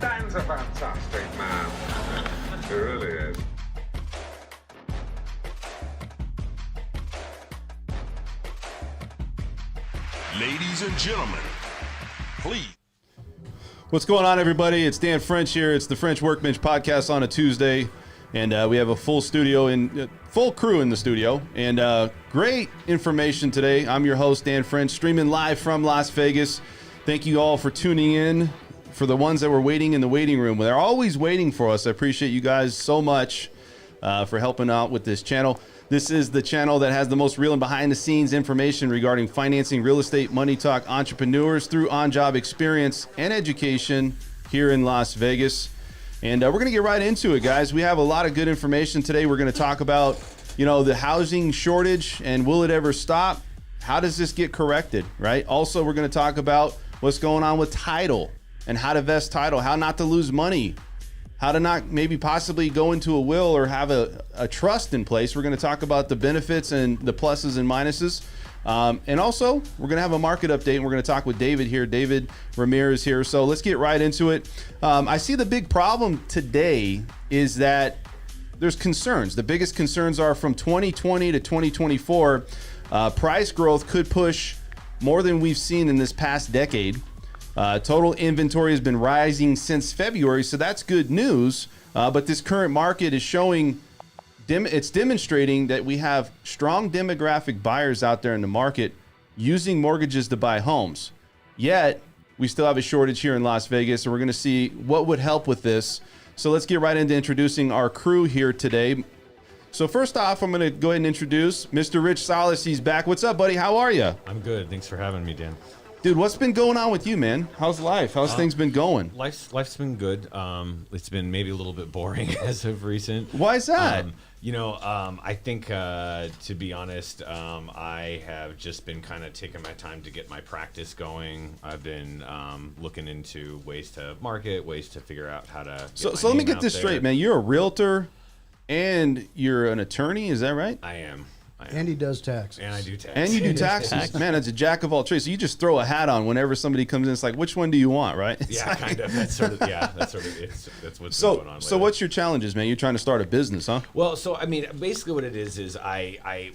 Dan's a fantastic man. He really is. Ladies and gentlemen, please. What's going on, everybody? It's Dan French here. It's the French Workbench Podcast on a Tuesday, and we have a full studio and full crew in the studio, and great information today. I'm your host, Dan French, streaming live from Las Vegas. Thank you all for tuning in. For the ones that were waiting in the waiting room, they're always waiting for us. I appreciate you guys so much for helping out with this channel. This is the channel that has the most real and behind-the-scenes information regarding financing, real estate, money talk, entrepreneurs through on-job experience and education here in Las Vegas. And we're going to get right into it, guys. We have a lot of good information today. We're going to talk about, the housing shortage and will it ever stop? How does this get corrected, right? Also, we're going to talk about what's going on with title and how to vest title, how not to lose money, how to not maybe possibly go into a will or have a trust in place. We're going to talk about the benefits and the pluses and minuses. And also, we're going to have a market update, and we're going to talk with David here. David Remorse here. So let's get right into it. I see the big problem today is that there's concerns. The biggest concerns are from 2020 to 2024. Price growth could push more than we've seen in this past decade. Total inventory has been rising since February, so that's good news. But this current market is showing, it's demonstrating that we have strong demographic buyers out there in the market using mortgages to buy homes. Yet, we still have a shortage here in Las Vegas, and we're going to see what would help with this. So let's get right into introducing our crew here today. So first off, I'm going to go ahead and introduce Mr. Rich Salas. He's back. What's up, buddy? How are you? I'm good. Thanks for having me, Dan. Dude, what's been going on with you, man? How's life? How's things been going? Life's been good. It's been maybe a little bit boring as of recent. Why is that? I think, to be honest, I have just been kind of taking my time to get my practice going. I've been looking into ways to market, ways to figure out how to get So let me get this straight, man. You're a realtor and you're an attorney, is that right? I am. And he does taxes. And I do taxes. And you do taxes. Man, it's a jack of all trades. So you just throw a hat on whenever somebody comes in. It's like, which one do you want, right? Yeah, kind of. That's sort of that's what's going on lately. So what's your challenges, man? You're trying to start a business, huh? Well, so I mean, basically what it is I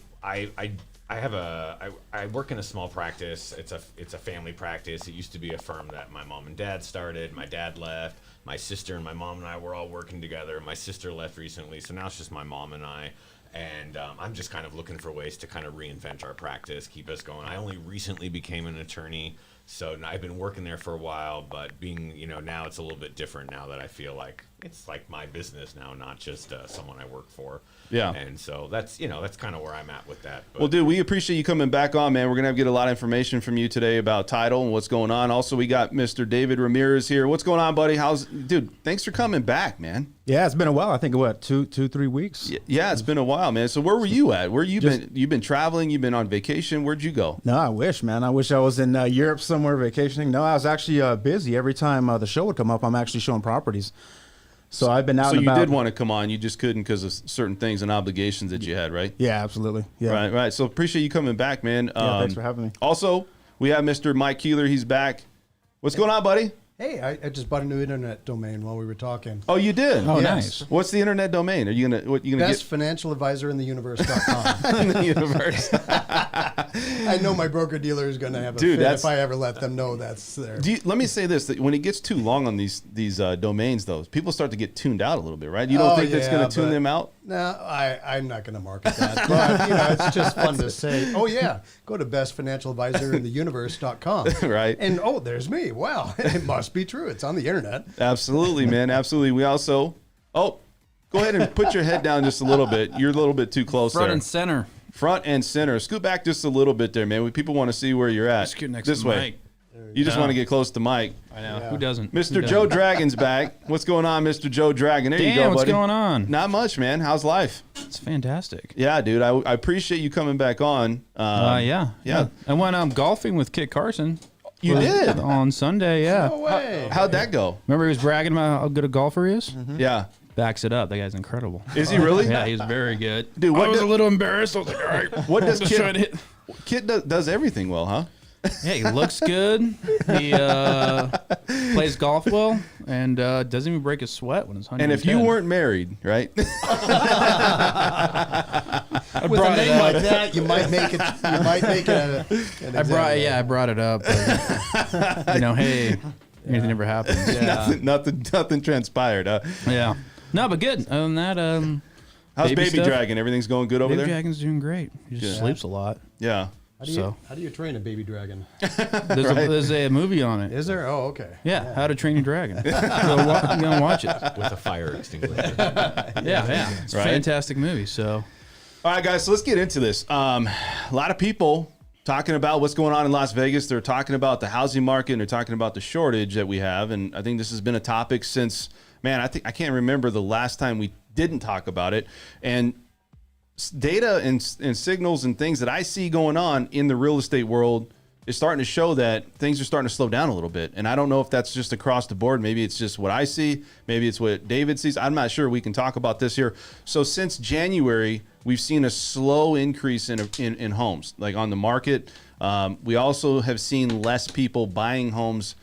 work in a small practice. It's a family practice. It used to be a firm that my mom and dad started. My dad left. My sister and my mom and I were all working together. My sister left recently, so now it's just my mom and I. And I'm just kind of looking for ways to kind of reinvent our practice, keep us going. I only recently became an attorney, so I've been working there for a while, but being, now it's a little bit different now that I feel like it's like my business now, not just someone I work for. Yeah. And so that's kind of where I'm at with that. But, Well, dude, we appreciate you coming back on, man. We're going to get a lot of information from you today about title and what's going on. Also, we got Mr. David Remorse here. What's going on, buddy? Dude, thanks for coming back, man. Yeah, it's been a while. I think, what, 3 weeks? Yeah, it's been a while, man. So where were you at? Where been? You've been traveling? You've been on vacation? Where'd you go? No, I wish, man. I wish I was in Europe somewhere vacationing. No, I was actually busy. Every time the show would come up, I'm actually showing properties. So I've been out and about. So you did want to come on. You just couldn't because of certain things and obligations that you had, right? Yeah, absolutely. Yeah. Right. So appreciate you coming back, man. Thanks for having me. Also, we have Mr. Mike Keeler. He's back. What's going on, buddy? Hey, I just bought a new internet domain while we were talking. Oh, you did? Oh, Yes. nice. What's the internet domain? Are you gonna Best financial advisor in the universe.com. in the universe? I know my broker dealer is going to have a Dude, fit that's- if I ever let them know that's there. Let me say this: that when it gets too long on these domains, though, people start to get tuned out a little bit, right? You don't think that's going to tune them out? No, I'm not going to market that. But, it's just fun to say, oh, yeah, go to bestfinancialadvisorintheuniverse.com. Right. And, oh, there's me. Wow, it must be true. It's on the internet. Absolutely, man. Absolutely. We also, go ahead and put your head down just a little bit. You're a little bit too close Front there. and center. Front and center. Scoot back just a little bit there, man. People want to see where you're at. Scoot next this to way. Mike. You just want to get close to Mike. I know. Yeah. Who doesn't? Mr. Joe Dragon's back. What's going on, Mr. Joe Dragon? There you go, buddy. What's going on? Not much, man. How's life? It's fantastic. Yeah, dude. I appreciate you coming back on. Yeah. I went golfing with Kit Carson. You did? On Sunday, yeah. No way. How'd that go? Remember he was bragging about how good a golfer he is? Yeah. Backs it up. That guy's incredible. Is he really? Yeah, he's very good. Dude, I was a little embarrassed. I was like, all right. What does Just trying to Kit? hit. Kit does everything well, huh? Hey, he looks good. He plays golf well, and doesn't even break a sweat when it's 110. And if you weren't married, right? With a name like that, you might make it. You might make it. I brought it up. But, hey, anything ever happens. Yeah. nothing transpired. Yeah. No, but good. Other than that, how's Baby stuff? Dragon? Everything's going good over Baby there? Dragon's doing great. He just sleeps a lot. Yeah. How do you train a baby dragon? There's a movie on it. Is there? Oh, okay. Yeah, How to Train Your Dragon. Go watch it. With a fire extinguisher. Yeah. It's a fantastic movie. So, all right, guys, so let's get into this. A lot of people talking about what's going on in Las Vegas. They're talking about the housing market, and they're talking about the shortage that we have. And I think this has been a topic since, I can't remember the last time we didn't talk about it. And data and signals and things that I see going on in the real estate world is starting to show that things are starting to slow down a little bit. And I don't know if that's just across the board. Maybe it's just what I see. Maybe it's what David sees. I'm not sure. We can talk about this here. So since January, we've seen a slow increase in homes, like on the market. We also have seen less people buying homes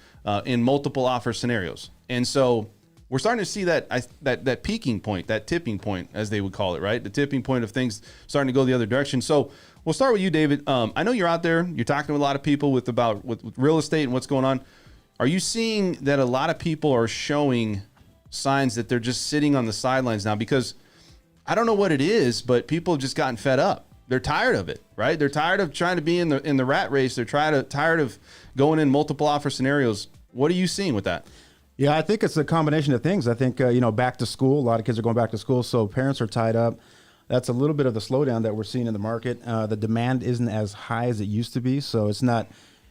in multiple offer scenarios. And so we're starting to see that peaking point, that tipping point, as they would call it, right? The tipping point of things starting to go the other direction. So we'll start with you, David. I know you're out there. You're talking to a lot of people with real estate and what's going on. Are you seeing that a lot of people are showing signs that they're just sitting on the sidelines now? Because I don't know what it is, but people have just gotten fed up. They're tired of it, right? They're tired of trying to be in the rat race. They're tired of going in multiple offer scenarios. What are you seeing with that? Yeah, I think it's a combination of things. I think, back to school, a lot of kids are going back to school, so parents are tied up. That's a little bit of the slowdown that we're seeing in the market. The demand isn't as high as it used to be, so it's not,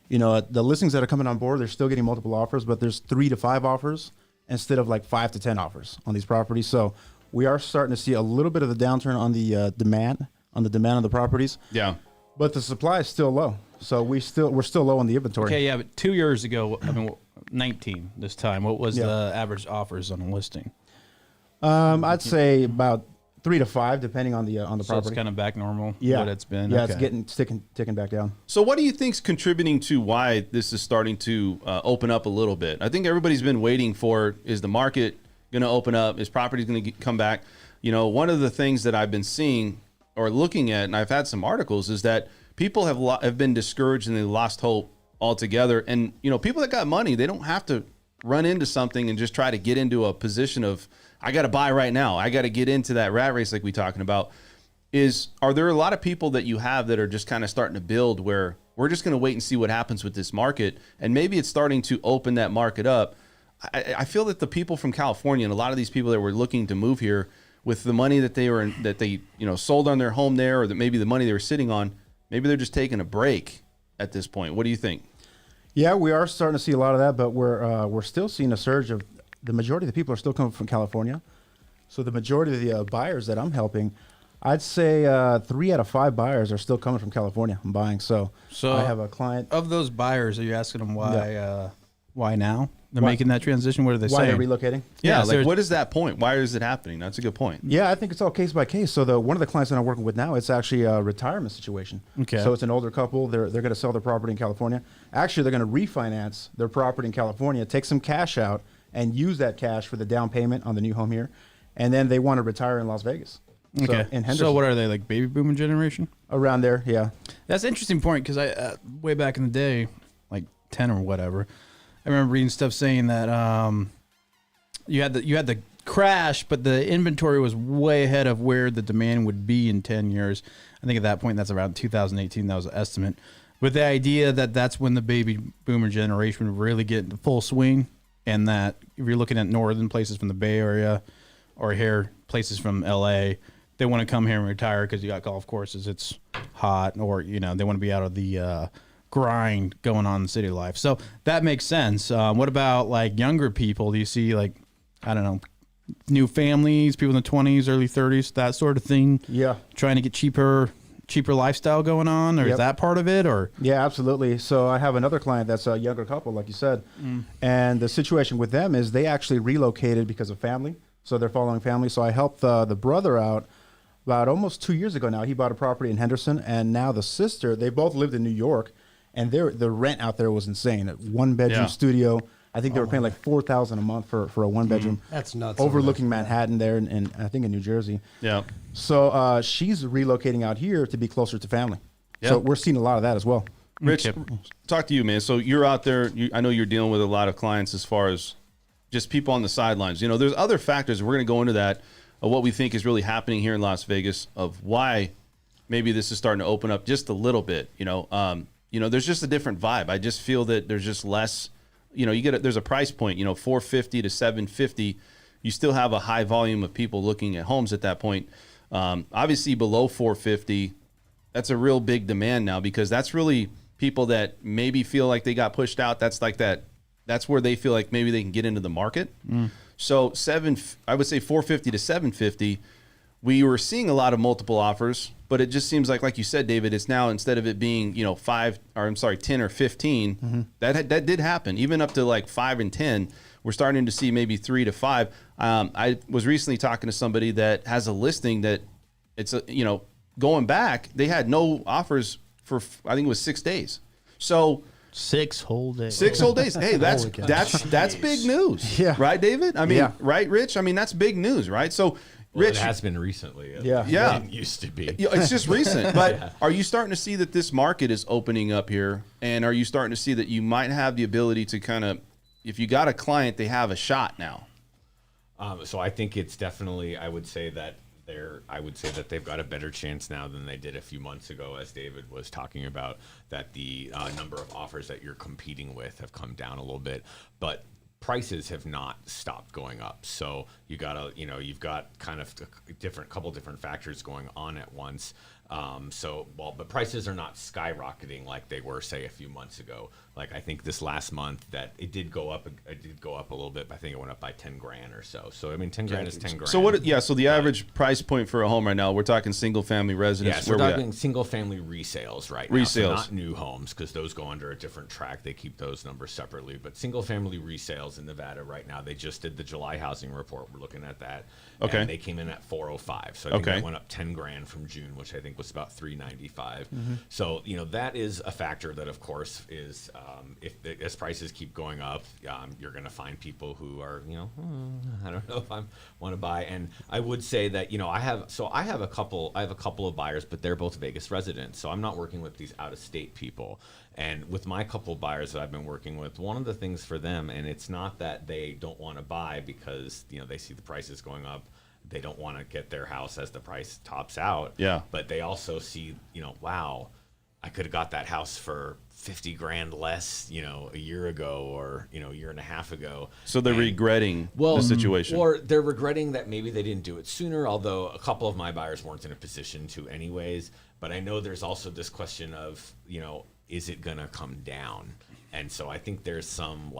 the listings that are coming on board, they're still getting multiple offers, but there's 3 to 5 offers instead of like 5 to 10 offers on these properties. So we are starting to see a little bit of the downturn on the demand of the properties. Yeah. But the supply is still low, so we're still low on the inventory. Okay, yeah, but 2 years ago, 19 this time, what was the average offers on a listing? I'd say about 3 to 5, depending on the So property. it's kind of back normal. Yeah, What it's been. Yeah, Okay. it's ticking back down. So what do you think's contributing to why this is starting to open up a little bit? I think everybody's been waiting for, is the market going to open up? Is property going to come back? One of the things that I've been seeing or looking at, and I've had some articles, is that people have been discouraged and they lost hope altogether. And, people that got money, they don't have to run into something and just try to get into a position of, I got to buy right now. I got to get into that rat race like we talking about. Are there a lot of people that you have that are just kind of starting to build where we're just going to wait and see what happens with this market? And maybe it's starting to open that market up. I feel that the people from California and a lot of these people that were looking to move here with the money that they sold on their home there, or that maybe the money they were sitting on, maybe they're just taking a break at this point. What do you think? Yeah, we are starting to see a lot of that, but we're still seeing a surge of the majority of the people are still coming from California. So the majority of the buyers that I'm helping, I'd say 3 out of 5 buyers are still coming from California and buying. So I have a client. Of those buyers, are you asking them why now? They're Why- making that transition? What are they Why saying? they're relocating? Yeah, so what is that point? Why is it happening? That's a good point. Yeah, I think it's all case by case. So one of the clients that I'm working with now, it's actually a retirement situation. Okay. So it's an older couple. They're going to sell their property in California. Actually, they're going to refinance their property in California, take some cash out, and use that cash for the down payment on the new home here. And then they want to retire in Las Vegas. So, Okay. in Henderson. So what are they, like baby boomer generation? Around there, yeah. That's an interesting point because I way back in the day, like 10 or whatever, I remember reading stuff saying that you had the crash, but the inventory was way ahead of where the demand would be in 10 years. I think at that point, that's around 2018. That was an estimate. With the idea that that's when the baby boomer generation would really get into full swing, and that if you're looking at northern places from the Bay Area or here places from LA, they want to come here and retire because you got golf courses, it's hot, or they want to be out of the grind going on in city life. So that makes sense. What about like younger people? Do you see like, I don't know, new families, people in the 20s, early 30s, that sort of thing? Yeah. Trying to get cheaper lifestyle going on, or is Yep. that part of it? Or Yeah, absolutely. So I have another client that's a younger couple, like you said. And the situation with them is they actually relocated because of family. So they're following family. So I helped the brother out about almost 2 years ago now. He bought a property in Henderson, and now the sister, they both lived in New York, and the rent out there was insane. A 1-bedroom Yeah. studio. I think they were paying like $4,000 a month for a 1-bedroom. That's nuts. Overlooking Manhattan there, and I think in New Jersey. Yeah. So she's relocating out here to be closer to family. Yeah. So we're seeing a lot of that as well. Rich, talk to you, man. So you're out there. I know you're dealing with a lot of clients as far as just people on the sidelines. You know, there's other factors. We're going to go into that of what we think is really happening here in Las Vegas, of why maybe this is starting to open up just a little bit. You know, there's just a different vibe. I just feel that there's just less. You know, there's a price point. You know, $450 to $750. You still have a high volume of people looking at homes at that point. Obviously, below $450, that's a real big demand now, because that's really people that maybe feel like they got pushed out. That's like that. That's where they feel like maybe they can get into the market. So I would say 450 to 750. We were seeing a lot of multiple offers, but it just seems like you said, David, it's now, instead of it being 10 or 15, that did happen. Even up to like 5 and 10, we're starting to see maybe 3 to 5. I was recently talking to somebody that has a listing that it's going back, they had no offers for, I think it was 6 days. So 6 whole days. 6 whole days. Hey, that's Holy cow. that's big news. Yeah. Right, David? I mean, Yeah. right, Rich? I mean, that's big news, right? So, Well, Rich, it has been recently. Yeah. Yeah. It used to be. it's just recent. But are you starting to see that this market is opening up here? And are you starting to see that you might have the ability to kind of, if you got a client, they have a shot now? So I think it's definitely, I would say that they've got a better chance now than they did a few months ago, as David was talking about, that the number of offers that you're competing with have come down a little bit, but prices have not stopped going up. So you've got kind of couple different factors going on at once. But prices are not skyrocketing like they were, say, a few months ago. Like, I think this last month that it did go up a little bit. I think it went up by 10 grand or so. So I mean, 10 grand is 10 grand. So so the average price point for a home right now, we're talking single family residence. Yeah, so we're talking single family resales right now. Resales. So not new homes, because those go under a different track. They keep those numbers separately. But single family resales in Nevada right now, they just did the July housing report. We're looking at that. Okay. And they came in at 405. So I think that went up 10 grand from June, which I think was about 395. So, that is a factor that, of course, is as prices keep going up, you're going to find people who are, I don't know if I want to buy. And I would say that, I have a couple of buyers, but they're both Vegas residents. So I'm not working with these out of state people. And with my couple of buyers that I've been working with, one of the things for them, and it's not that they don't want to buy because, they see the prices going up. They don't want to get their house as the price tops out. Yeah. But they also see, wow, I could have got that house for 50 grand less, a year ago or, a year and a half ago. So they're regretting the situation. Or they're regretting that maybe they didn't do it sooner, although a couple of my buyers weren't in a position to anyways. But I know there's also this question of, is it going to come down? And so I think there's some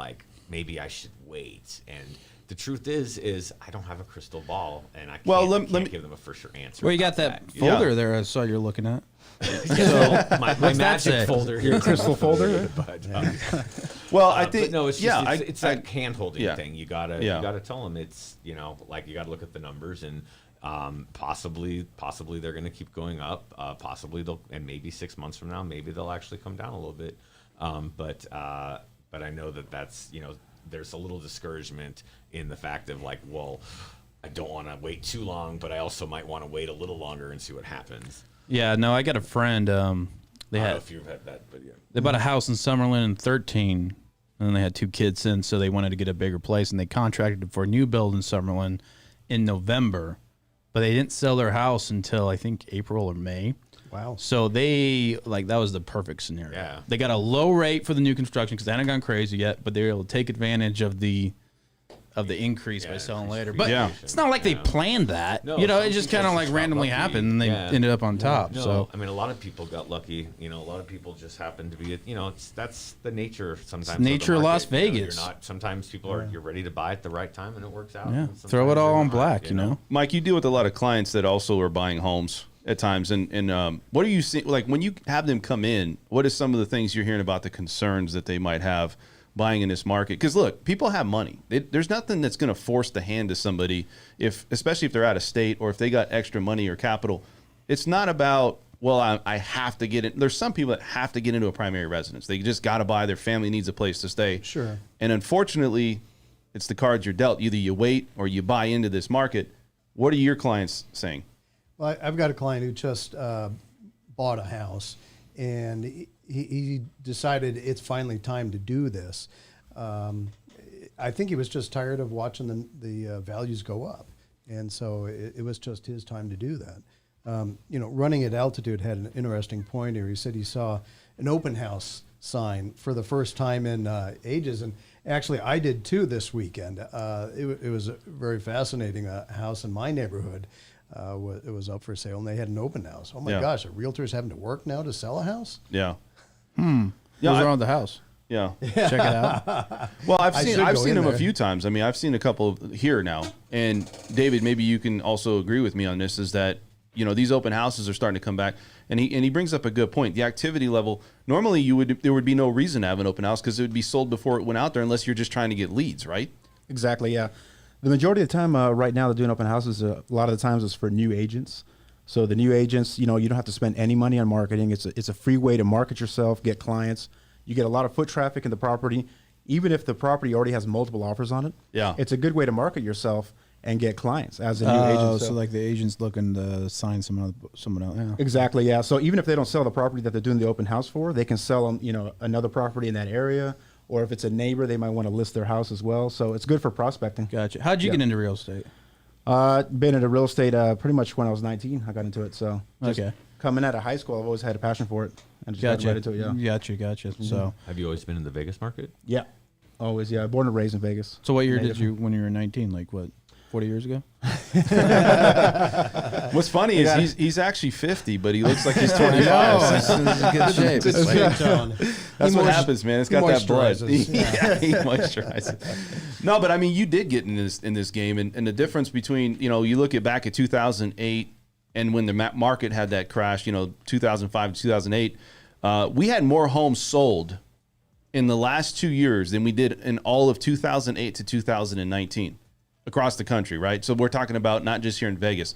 maybe I should wait. And the truth is I don't have a crystal ball, and I can't give them a for sure answer. Well, you got that folder there I saw you're looking at. So my magic say? folder here. Your crystal folder? But, well, I think but no, it's just it's that hand holding yeah. thing. You gotta tell them it's you gotta look at the numbers, and possibly they're gonna keep going up. Possibly and maybe 6 months from now, maybe they'll actually come down a little bit. But I know that's there's a little discouragement in the fact of I don't want to wait too long, but I also might want to wait a little longer and see what happens. Yeah, no, I got a friend. I don't know if you've had that, but yeah. They bought a house in Summerlin in 13, and then they had 2 kids since, so they wanted to get a bigger place, and they contracted for a new build in Summerlin in November, but they didn't sell their house until I think April or May. Wow. So they that was the perfect scenario. Yeah. They got a low rate for the new construction because they hadn't gone crazy yet, but they were able to take advantage of the increase by selling later. But it's not like they planned that. No, it just kind of randomly lucky. happened, and they ended up on top. No, So I mean, a lot of people got lucky. A lot of people just happened to be. That's the nature sometimes. It's nature of of the Las market. Vegas. Sometimes people you're ready to buy at the right time, and it works out. yeah, and throw it sometimes all you're on not, black. Mike, you deal with a lot of clients that also are buying homes at times, and what are you seeing? When you have them come in, what are some of the things you're hearing about the concerns that they might have buying in this market? Because look, people have money. There's nothing that's going to force the hand to somebody, especially if they're out of state or if they got extra money or capital. It's not about well, I have to get in. There's some people that have to get into a primary residence. They just got to buy. Their family needs a place to stay. Sure. And unfortunately, it's the cards you're dealt. Either you wait or you buy into this market. What are your clients saying? Well, I've got a client who just bought a house, and he decided it's finally time to do this. I think he was just tired of watching the values go up, and so it was just his time to do that. Running at altitude had an interesting point here. He said he saw an open house sign for the first time in ages, and actually I did too this weekend. It was very fascinating. A house in my neighborhood, it was up for sale, and they had an open house. Oh my gosh, are realtors having to work now to sell a house? Yeah. What's wrong with the house? Yeah. Check it out. Well, I've seen him there a few times. I mean, I've seen a couple here now. And David, maybe you can also agree with me on this, is that, these open houses are starting to come back. And he brings up a good point. The activity level, normally there would be no reason to have an open house because it would be sold before it went out there, unless you're just trying to get leads, right? Exactly, yeah. The majority of the time right now they're doing open houses, a lot of the times it's for new agents. So the new agents, you don't have to spend any money on marketing. It's a free way to market yourself, get clients. You get a lot of foot traffic in the property, even if the property already has multiple offers on it. Yeah. It's a good way to market yourself and get clients as a new agent. So like the agent's looking to sign someone else. Yeah. Exactly, yeah. So even if they don't sell the property that they're doing the open house for, they can sell them, another property in that area. Or if it's a neighbor, they might want to list their house as well. So it's good for prospecting. Gotcha. How'd you get into real estate? Been into real estate pretty much when I was 19. I got into it. So just Okay. coming out of high school, I've always had a passion for it. And just got right into it, yeah. Gotcha. So Have you always been in the Vegas market? Yeah, always, yeah. Born and raised in Vegas. what year did you, when you were 19, like what, 40 years ago? What's funny is he's actually 50, but he looks like he's 25. This is good shape. Good skin tone. That's what happens, man. It's got that blood. moisturizes, Yeah, he moisturizes. No, but I mean, you did get in this game, and the difference between, you look back at 2008 and when the market had that crash, 2005 to 2008, we had more homes sold in the last 2 years than we did in all of 2008 to 2019 across the country, right? So we're talking about not just here in Vegas.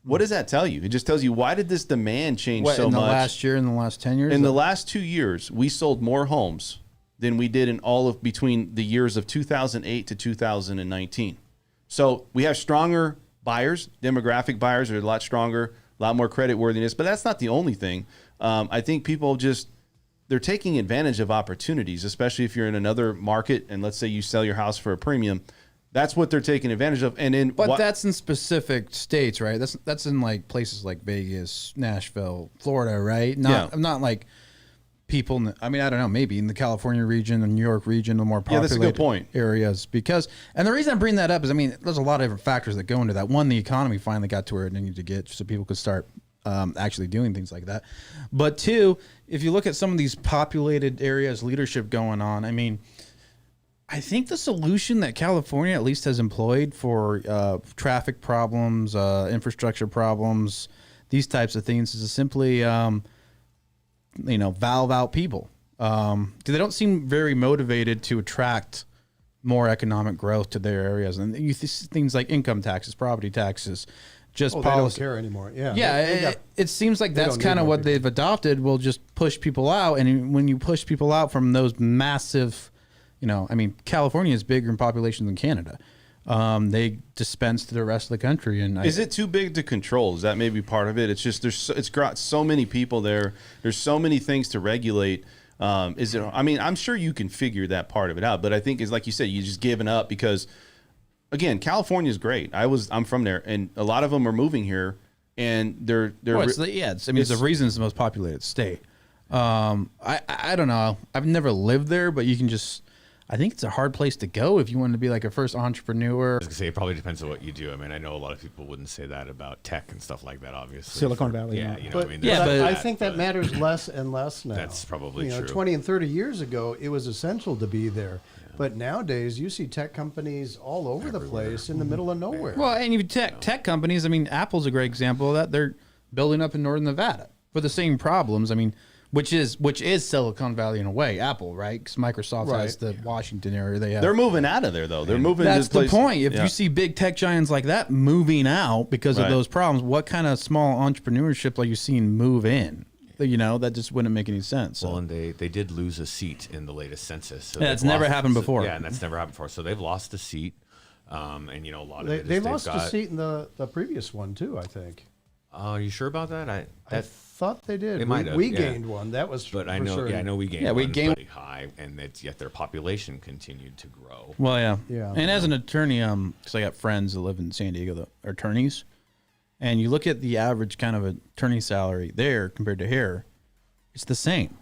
What does that tell you? It just tells you, why did this demand change so in the much? last year, in the last 10 years? In the last 2 years, we sold more homes than we did in all of between the years of 2008 to 2019. So we have stronger buyers. Demographic buyers are a lot stronger, a lot more credit worthiness. But that's not the only thing. I think people they're taking advantage of opportunities, especially if you're in another market and let's say you sell your house for a premium. That's what they're taking advantage of. But that's in specific states, right? That's in like places like Vegas, Nashville, Florida, right? Not like people. I mean, I don't know. Maybe in the California region, the New York region, the more populated that's a good point. areas. And the reason I bring that up is, I mean, there's a lot of different factors that go into that. One, the economy finally got to where it needed to get, so people could start actually doing things like that. But two, if you look at some of these populated areas, leadership going on. I mean, I think the solution that California at least has employed for traffic problems, infrastructure problems, these types of things is to simply, valve out people. They don't seem very motivated to attract more economic growth to their areas. And you things like income taxes, property taxes, just They policy. don't care anymore. Yeah. Yeah, it seems like that's don't need kind of more what they've adopted. Will just push people out. And when you push people out from those massive... California is bigger in population than Canada. They dispense to the rest of the country. And is it too big to control? Is that maybe part of it? It's just it's got so many people there. There's so many things to regulate. I'm sure you can figure that part of it out. But I think it's like you said, you just giving up because, again, California is great. I'm from there, and a lot of them are moving here, and it's the reason it's the most populated state. I don't know. I've never lived there, but you can just. I think it's a hard place to go if you want to be like a first entrepreneur. I was gonna say it probably depends on what you do. I mean, I know a lot of people wouldn't say that about tech and stuff like that. Obviously, Silicon Valley. Yeah, But, I think that matters less and less now. That's probably true. 20 and 30 years ago, it was essential to be there. Yeah. But nowadays, you see tech companies all over the place in the middle of nowhere. Well, and you tech companies. I mean, Apple's a great example of that. They're building up in northern Nevada for the same problems. I mean, which is Silicon Valley in a way. Apple, right? Because Microsoft has the Washington area. They're moving out of there though. They're moving. That's to the point. If you see big tech giants like that moving out because of those problems, what kind of small entrepreneurship are you seeing move in? You know, that just wouldn't make any sense. Well, and they did lose a seat in the latest census. So that's never happened before. Yeah, and that's never happened before. So they've lost a seat. And, you know, a lot of it is they lost a seat in the previous one, too, I think. Are you sure about that? I thought they did. They might have. We gained one. That was But I for know, sure. I know we gained we one gained pretty high, and yet their population continued to grow. Well, yeah. Yeah. And as an attorney, because I got friends that live in San Diego that are attorneys, and you look at the average kind of attorney salary there compared to here, it's the same.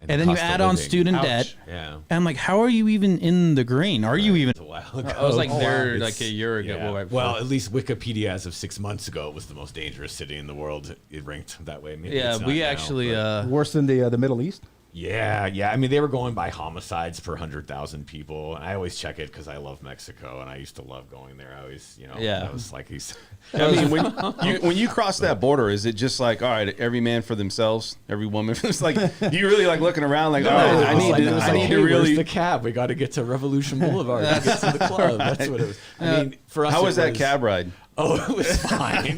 And the then you cost of add on living. student debt. Yeah. And I'm like, how are you even in the green? Are you even? It was a while ago. I was like there It's- like a year ago. yeah. Well, Well, at least Wikipedia, as of 6 months ago, was the most dangerous city in the world. It ranked that way. Maybe yeah, it's not we now, actually. but- Worse than the Middle East. Yeah. I mean, they were going by homicides per 100,000 people. And I always check it because I love Mexico, and I used to love going there. I always, you know, Yeah. I was like, these. I mean, when you cross that border, is it just like, all right, every man for themselves, every woman? It's like, do you really like looking around like, all right, I need to Hey, really. where's the cab? We got to get to Revolution Boulevard to get to the club. That's what it was. I mean, for us, How it was that cab ride? Oh, it was fine.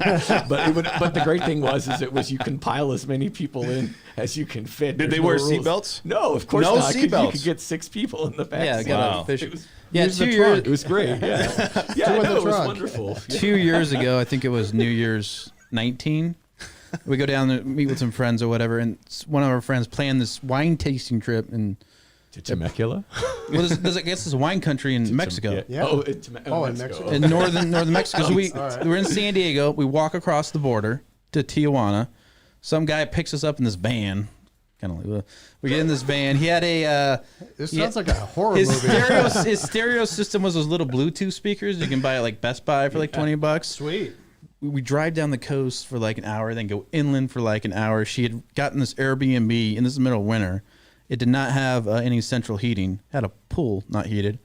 But the great thing was you can pile as many people in as you can fit. Did There's they no wear rules. seatbelts? No, of course No not. You seatbelts. could get 6 people in the back. Yeah, seat. got Wow. a fish. It was, Yeah, Use the 2 trunk. years. it was great. Yeah, yeah, in no, the it was trunk. wonderful. 2 years ago, I think it was New Year's 19. We go down to meet with some friends or whatever, and one of our friends planned this wine tasting trip, and To Temecula? well, I guess it's a wine country in Mexico. Yeah. Oh, in Mexico. In northern Mexico. So right. we're in San Diego. We walk across the border to Tijuana. Some guy picks us up in this van. Kind of like we get in this van. He had a This sounds like a horror his movie. his stereo system was those little Bluetooth speakers you can buy at like Best Buy for like $20. Sweet. We drive down the coast for like an hour, then go inland for like an hour. She had gotten this Airbnb, and this is the middle of winter. It did not have any central heating. Had a pool, not heated.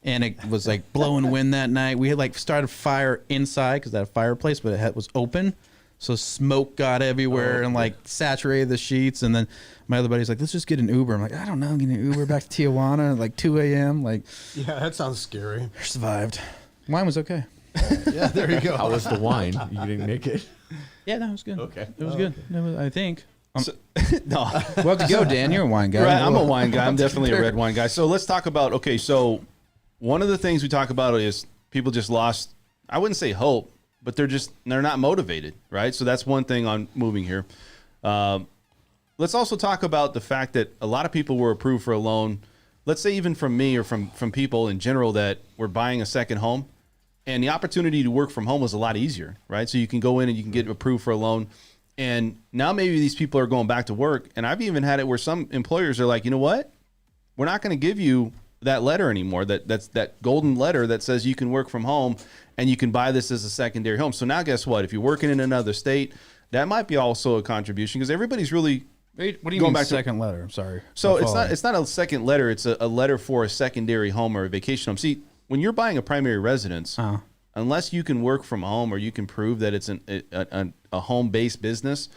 And it was like blowing wind that night. We had like started fire inside because that fireplace, but it was open. So smoke got everywhere and like saturated the sheets. And then my other buddy's like, let's just get an Uber. I'm like, I don't know, get an Uber back to Tijuana at like 2 a.m. Like, Yeah, that sounds scary. I survived. Wine was okay. Yeah, there you go. How was the wine? You didn't make it? Yeah, no, it was good. Okay. It was good. It was, I think. No. We'll have to go, Dan. You're a wine guy. Right, I'm a wine guy. I'm definitely a red wine guy. So let's talk about, okay, so one of the things we talk about is people just lost, I wouldn't say hope, but they're not motivated, right? So that's one thing on moving here. Let's also talk about the fact that a lot of people were approved for a loan, let's say even from me or from people in general that were buying a second home, and the opportunity to work from home was a lot easier, right? So you can go in and you can get approved for a loan. And now maybe these people are going back to work. And I've even had it where some employers are like, you know what? We're not going to give you that letter anymore. That's that golden letter that says you can work from home and you can buy this as a secondary home. So now guess what? If you're working in another state, that might be also a contribution because everybody's really Wait, what do you going mean back to- second letter? I'm sorry. so I'm it's following. not a second letter. It's a letter for a secondary home or a vacation home. See, when you're buying a primary residence, unless you can work from home or you can prove that it's a home-based business,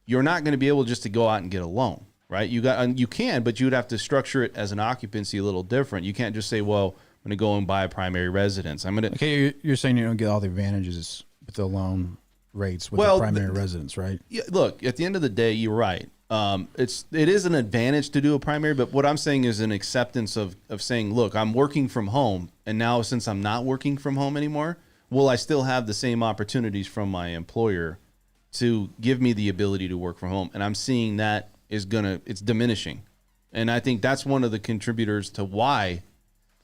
you're not going to be able just to go out and get a loan, right? You can, but you would have to structure it as an occupancy a little different. You can't just say, well, I'm going to go and buy a primary residence. I'm going to. Okay, you're saying you don't get all the advantages with the loan rates with the primary residence, right? Yeah, look, at the end of the day, you're right. It is an advantage to do a primary, but what I'm saying is an acceptance of saying, look, I'm working from home, and now since I'm not working from home anymore, will I still have the same opportunities from my employer to give me the ability to work from home? And I'm seeing that it's diminishing. And I think that's one of the contributors to why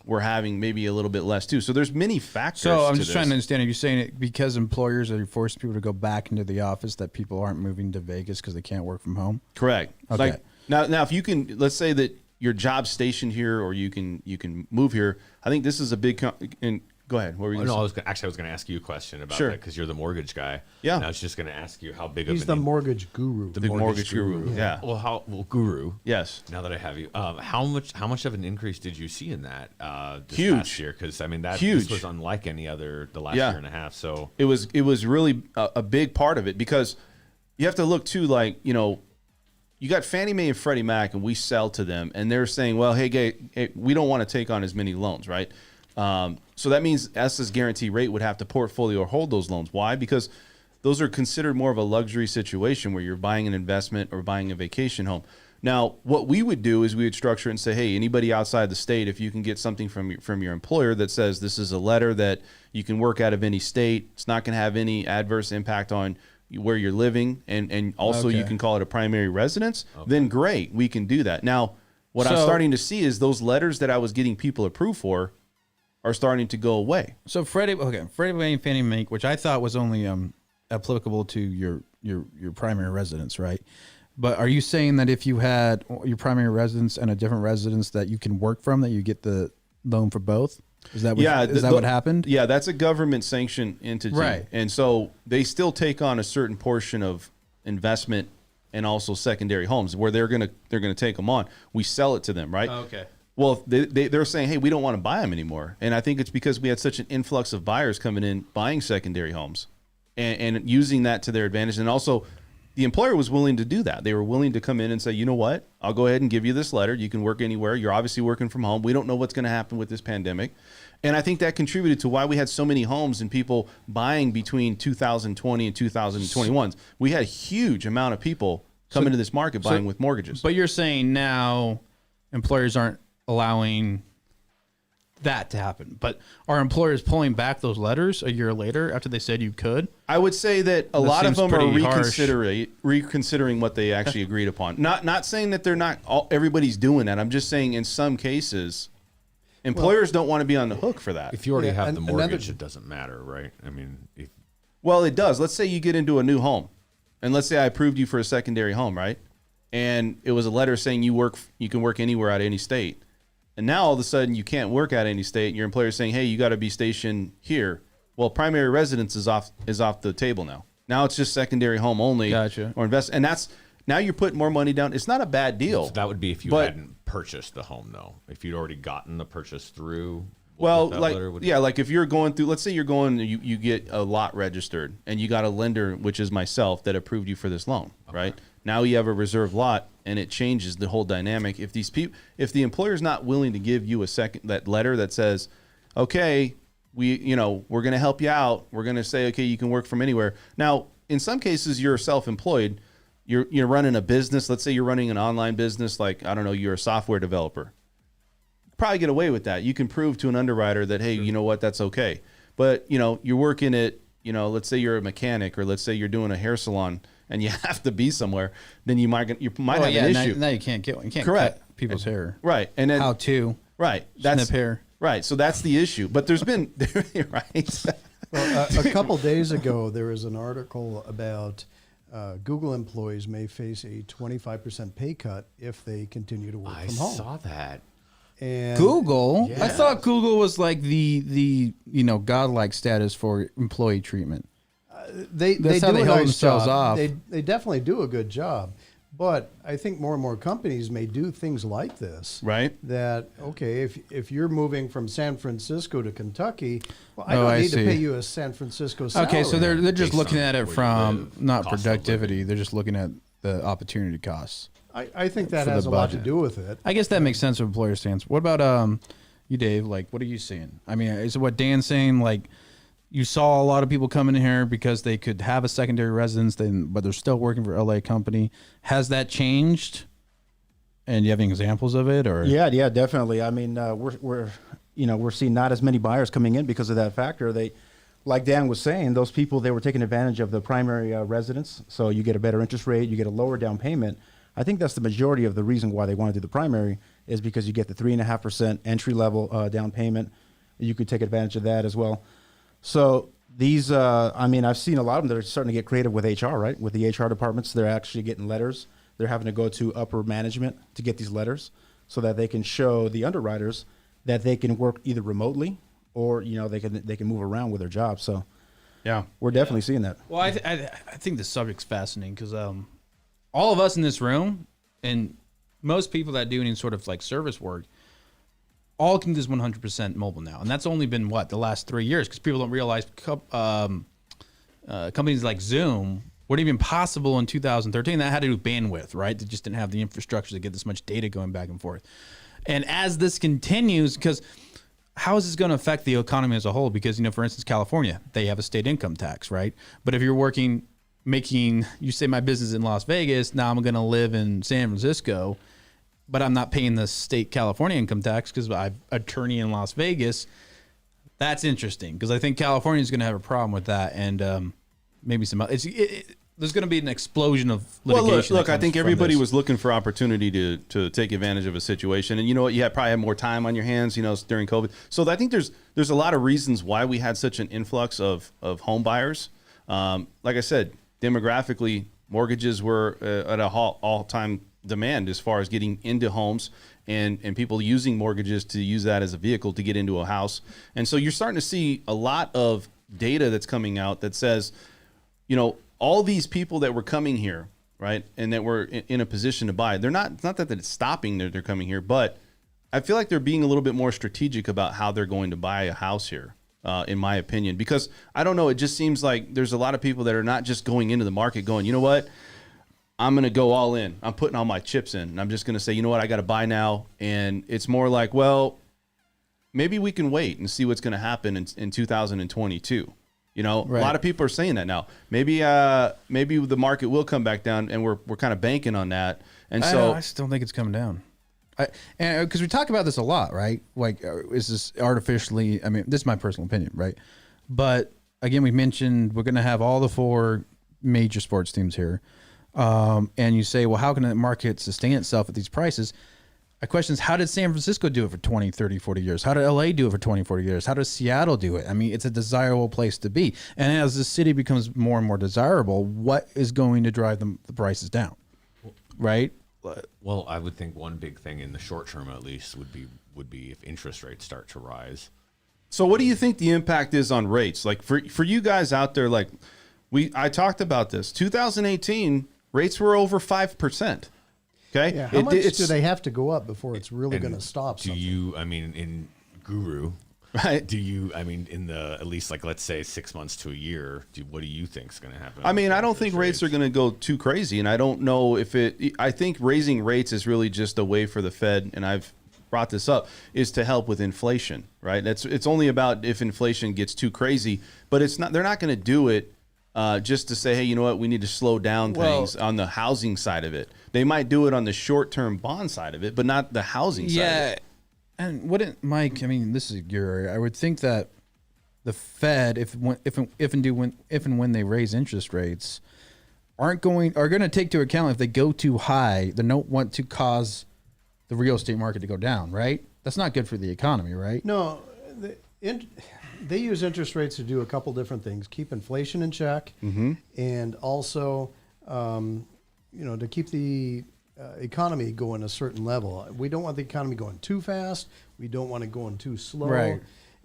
we're having maybe a little bit less too. So there's many factors. So I'm to just trying to understand. Are you saying it because employers are forcing people to go back into the office that people aren't moving to Vegas because they can't work from home? Correct. Okay. Like now if you can, let's say that your job's stationed here or you can move here. I think this is a big, and go ahead. What were you going to No, say? I was going to ask you a question about Sure. that because you're the mortgage guy. Yeah. And I was just going to ask you how big He's of the an mortgage guru. The mortgage guru. Yeah. Well, guru. Yes. Now that I have you, how much of an increase did you see in that this Huge. past year? Because I mean this Huge. was unlike any other the last Yeah. year and a half. So It was really a big part of it because you have to look too, like, you got Fannie Mae and Freddie Mac, and we sell to them, and they're saying, well, hey, we don't want to take on as many loans, right? So that means us as guarantee rate would have to portfolio or hold those loans. Why? Because those are considered more of a luxury situation where you're buying an investment or buying a vacation home. Now, what we would do is we would structure it and say, hey, anybody outside the state, if you can get something from your employer that says this is a letter that you can work out of any state, it's not going to have any adverse impact on where you're living, and also you can call it a primary residence, then great, we can do that. Now, what I'm starting to see is those letters that I was getting people approved for are starting to go away. So Freddie Mae and Fannie Mae, which I thought was only applicable to your primary residence, right? But are you saying that if you had your primary residence and a different residence that you can work from, that you get the loan for both? Is that what, what happened? Yeah, that's a government sanctioned entity. Right. And so they still take on a certain portion of investment and also secondary homes where they're gonna take them on. We sell it to them, right? Okay. Well, they're saying, hey, we don't want to buy them anymore. And I think it's because we had such an influx of buyers coming in buying secondary homes and using that to their advantage. And also, the employer was willing to do that. They were willing to come in and say, you know what, I'll go ahead and give you this letter. You can work anywhere. You're obviously working from home. We don't know what's going to happen with this pandemic. And I think that contributed to why we had so many homes and people buying between 2020 and 2021. We had a huge amount of people come into this market buying with mortgages. But you're saying now employers aren't allowing that to happen. But are employers pulling back those letters a year later after they said you could? I would say that a lot of seems them are pretty reconsidering what they actually agreed upon. Not saying that they're not everybody's doing that. I'm just saying in some cases, employers don't want to be on the hook for that. If you already have the mortgage, it doesn't matter, right? I mean, Well, it does. Let's say you get into a new home, and let's say I approved you for a secondary home, right? And it was a letter saying you can work anywhere out of any state. And now all of a sudden you can't work at any state. And your employer is saying, hey, you got to be stationed here. Well, primary residence is off the table now. Now it's just secondary home only. Gotcha. Or invest. And that's now you're putting more money down. It's not a bad deal. so that would be if you hadn't purchased the home, though. If you'd already gotten the purchase through. Well, like if you're going through, let's say you're going, you get a lot registered and you got a lender, which is myself, that approved you for this loan, right? Now you have a reserve lot and it changes the whole dynamic. If if the employer's not willing to give you that letter that says, okay, we're going to help you out. We're going to say, okay, you can work from anywhere. Now, in some cases, you're self-employed. You're running a business. Let's say you're running an online business, like, I don't know, you're a software developer. Probably get away with that. You can prove to an underwriter that, hey, you know what, that's okay. But, you're working at, let's say you're a mechanic, or let's say you're doing a hair salon and you have to be somewhere, then you might have an issue. Now you can't correct cut people's hair. Right. And then how to that's snip hair. Right. So that's the issue. But there's been right. Well, a couple days ago, there was an article about Google employees may face a 25% pay cut if they continue to work from home. I saw that. And Google? Yeah. I thought Google was like the godlike status for employee treatment. They That's do how they a hold nice themselves job. off. They definitely do a good job. But I think more and more companies may do things like this. Right. That, okay, if you're moving from San Francisco to Kentucky, well, I Oh, don't I need to see. pay you a San Francisco salary. Okay, so they're just Based looking on at it where you from live, not cost of productivity. living. They're just looking at the opportunity costs. I think that For the has a lot to budget. do with it. I guess that makes sense from employer stance. What about you, Dave? Like, what are you seeing? I mean, is it what Dan's saying? Like, you saw a lot of people coming in here because they could have a secondary residence, but they're still working for a LA company. Has that changed? And you have any examples of it, or Yeah, definitely. I mean, we're seeing not as many buyers coming in because of that factor. They, like Dan was saying, those people, they were taking advantage of the primary residence, so you get a better interest rate, you get a lower down payment. I think that's the majority of the reason why they want to do the primary, is because you get the 3.5% entry level down payment. You could take advantage of that as well. So these, I've seen a lot of them that are starting to get creative with HR, right? With the HR departments, they're actually getting letters. They're having to go to upper management to get these letters so that they can show the underwriters that they can work either remotely or, they can move around with their job. So Yeah. we're definitely seeing that. Well, I think the subject's fascinating because all of us in this room and most people that do any sort of like service work all can do this 100% mobile now, and that's only been the last 3 years because people don't realize companies like Zoom weren't even possible in 2013. That had to do with bandwidth, right? They just didn't have the infrastructure to get this much data going back and forth. And as this continues, because how is this going to affect the economy as a whole? Because, for instance, California, they have a state income tax, right? But if you're you say my business in Las Vegas, now I'm going to live in San Francisco, but I'm not paying the state California income tax because I'm attorney in Las Vegas. That's interesting because I think California is going to have a problem with that, and maybe some. There's going to be an explosion of litigation. Well, look, I think everybody was looking for opportunity to take advantage of a situation, and you know what? You probably had more time on your hands, during COVID. So I think there's a lot of reasons why we had such an influx of home buyers. Like I said, demographically, mortgages were at a all-time demand as far as getting into homes and people using mortgages to use that as a vehicle to get into a house. And so you're starting to see a lot of data that's coming out that says, all these people that were coming here, right, and that were in a position to buy, it's not that it's stopping they're coming here, but I feel like they're being a little bit more strategic about how they're going to buy a house here, in my opinion, because I don't know, it just seems like there's a lot of people that are not just going into the market going, you know what, I'm going to go all in. I'm putting all my chips in. And I'm just going to say, you know what, I got to buy now. And it's more like, well, maybe we can wait and see what's going to happen in 2022. Right. A lot of people are saying that now. Maybe the market will come back down, and we're kind of banking on that. And I still think it's coming down. And because we talk about this a lot, right? Like, is this artificially? I mean, this is my personal opinion, right? But again, we mentioned we're going to have all the 4 major sports teams here. And you say, well, how can the market sustain itself at these prices? My question is, how did San Francisco do it for 20, 30, 40 years? How did LA do it for 20, 40 years? How does Seattle do it? I mean, it's a desirable place to be. And as the city becomes more and more desirable, what is going to drive the prices down? Right? Well, I would think one big thing in the short term, at least, would be if interest rates start to rise. So what do you think the impact is on rates? Like for you guys out there, like I talked about this, 2018 rates were over 5%. Okay. Yeah, how much do they have to go up before it's really going to stop? In Guru, right? In the, at least like, let's say 6 months to a year, what do you think is going to happen? I don't think rates are going to go too crazy. And I don't know I think raising rates is really just a way for the Fed, and I've brought this up, is to help with inflation, right? It's only about if inflation gets too crazy, but they're not going to do it just to say, hey, you know what, we need to slow down things on the housing side of it. They might do it on the short-term bond side of it, but not the housing side of it. And wouldn't, Mike, this is your area. I would think that the Fed, if and when they raise interest rates, are going to take into account if they go too high, they don't want to cause the real estate market to go down, right? That's not good for the economy, right? No, they use interest rates to do a couple different things: keep inflation in check, and also, to keep the economy going a certain level. We don't want the economy going too fast. We don't want it going too slow. Right.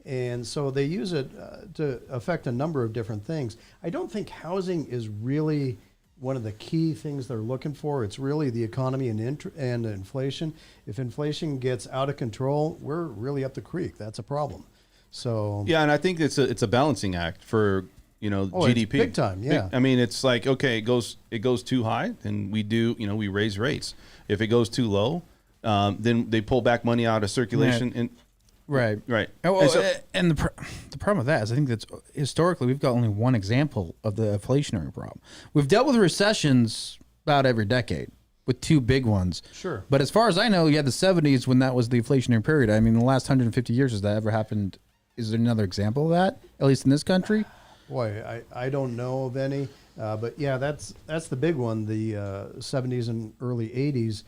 And so they use it to affect a number of different things. I don't think housing is really one of the key things they're looking for. It's really the economy and inflation. If inflation gets out of control, we're really up the creek. That's a problem. So yeah, and I think it's a balancing act for GDP. It's big time. Yeah, it's like, okay, it goes too high, and we raise rates. If it goes too low, then they pull back money out of circulation. And right. And the problem with that is, I think that's historically we've got only one example of the inflationary problem. We've dealt with recessions about every decade, with 2 big ones. Sure. But as far as I know, you had the 70s when that was the inflationary period. The last 150 years, has that ever happened? Is there another example of that, at least in this country? Boy, I don't know of any. But yeah, that's the big one. The 70s and early 80s,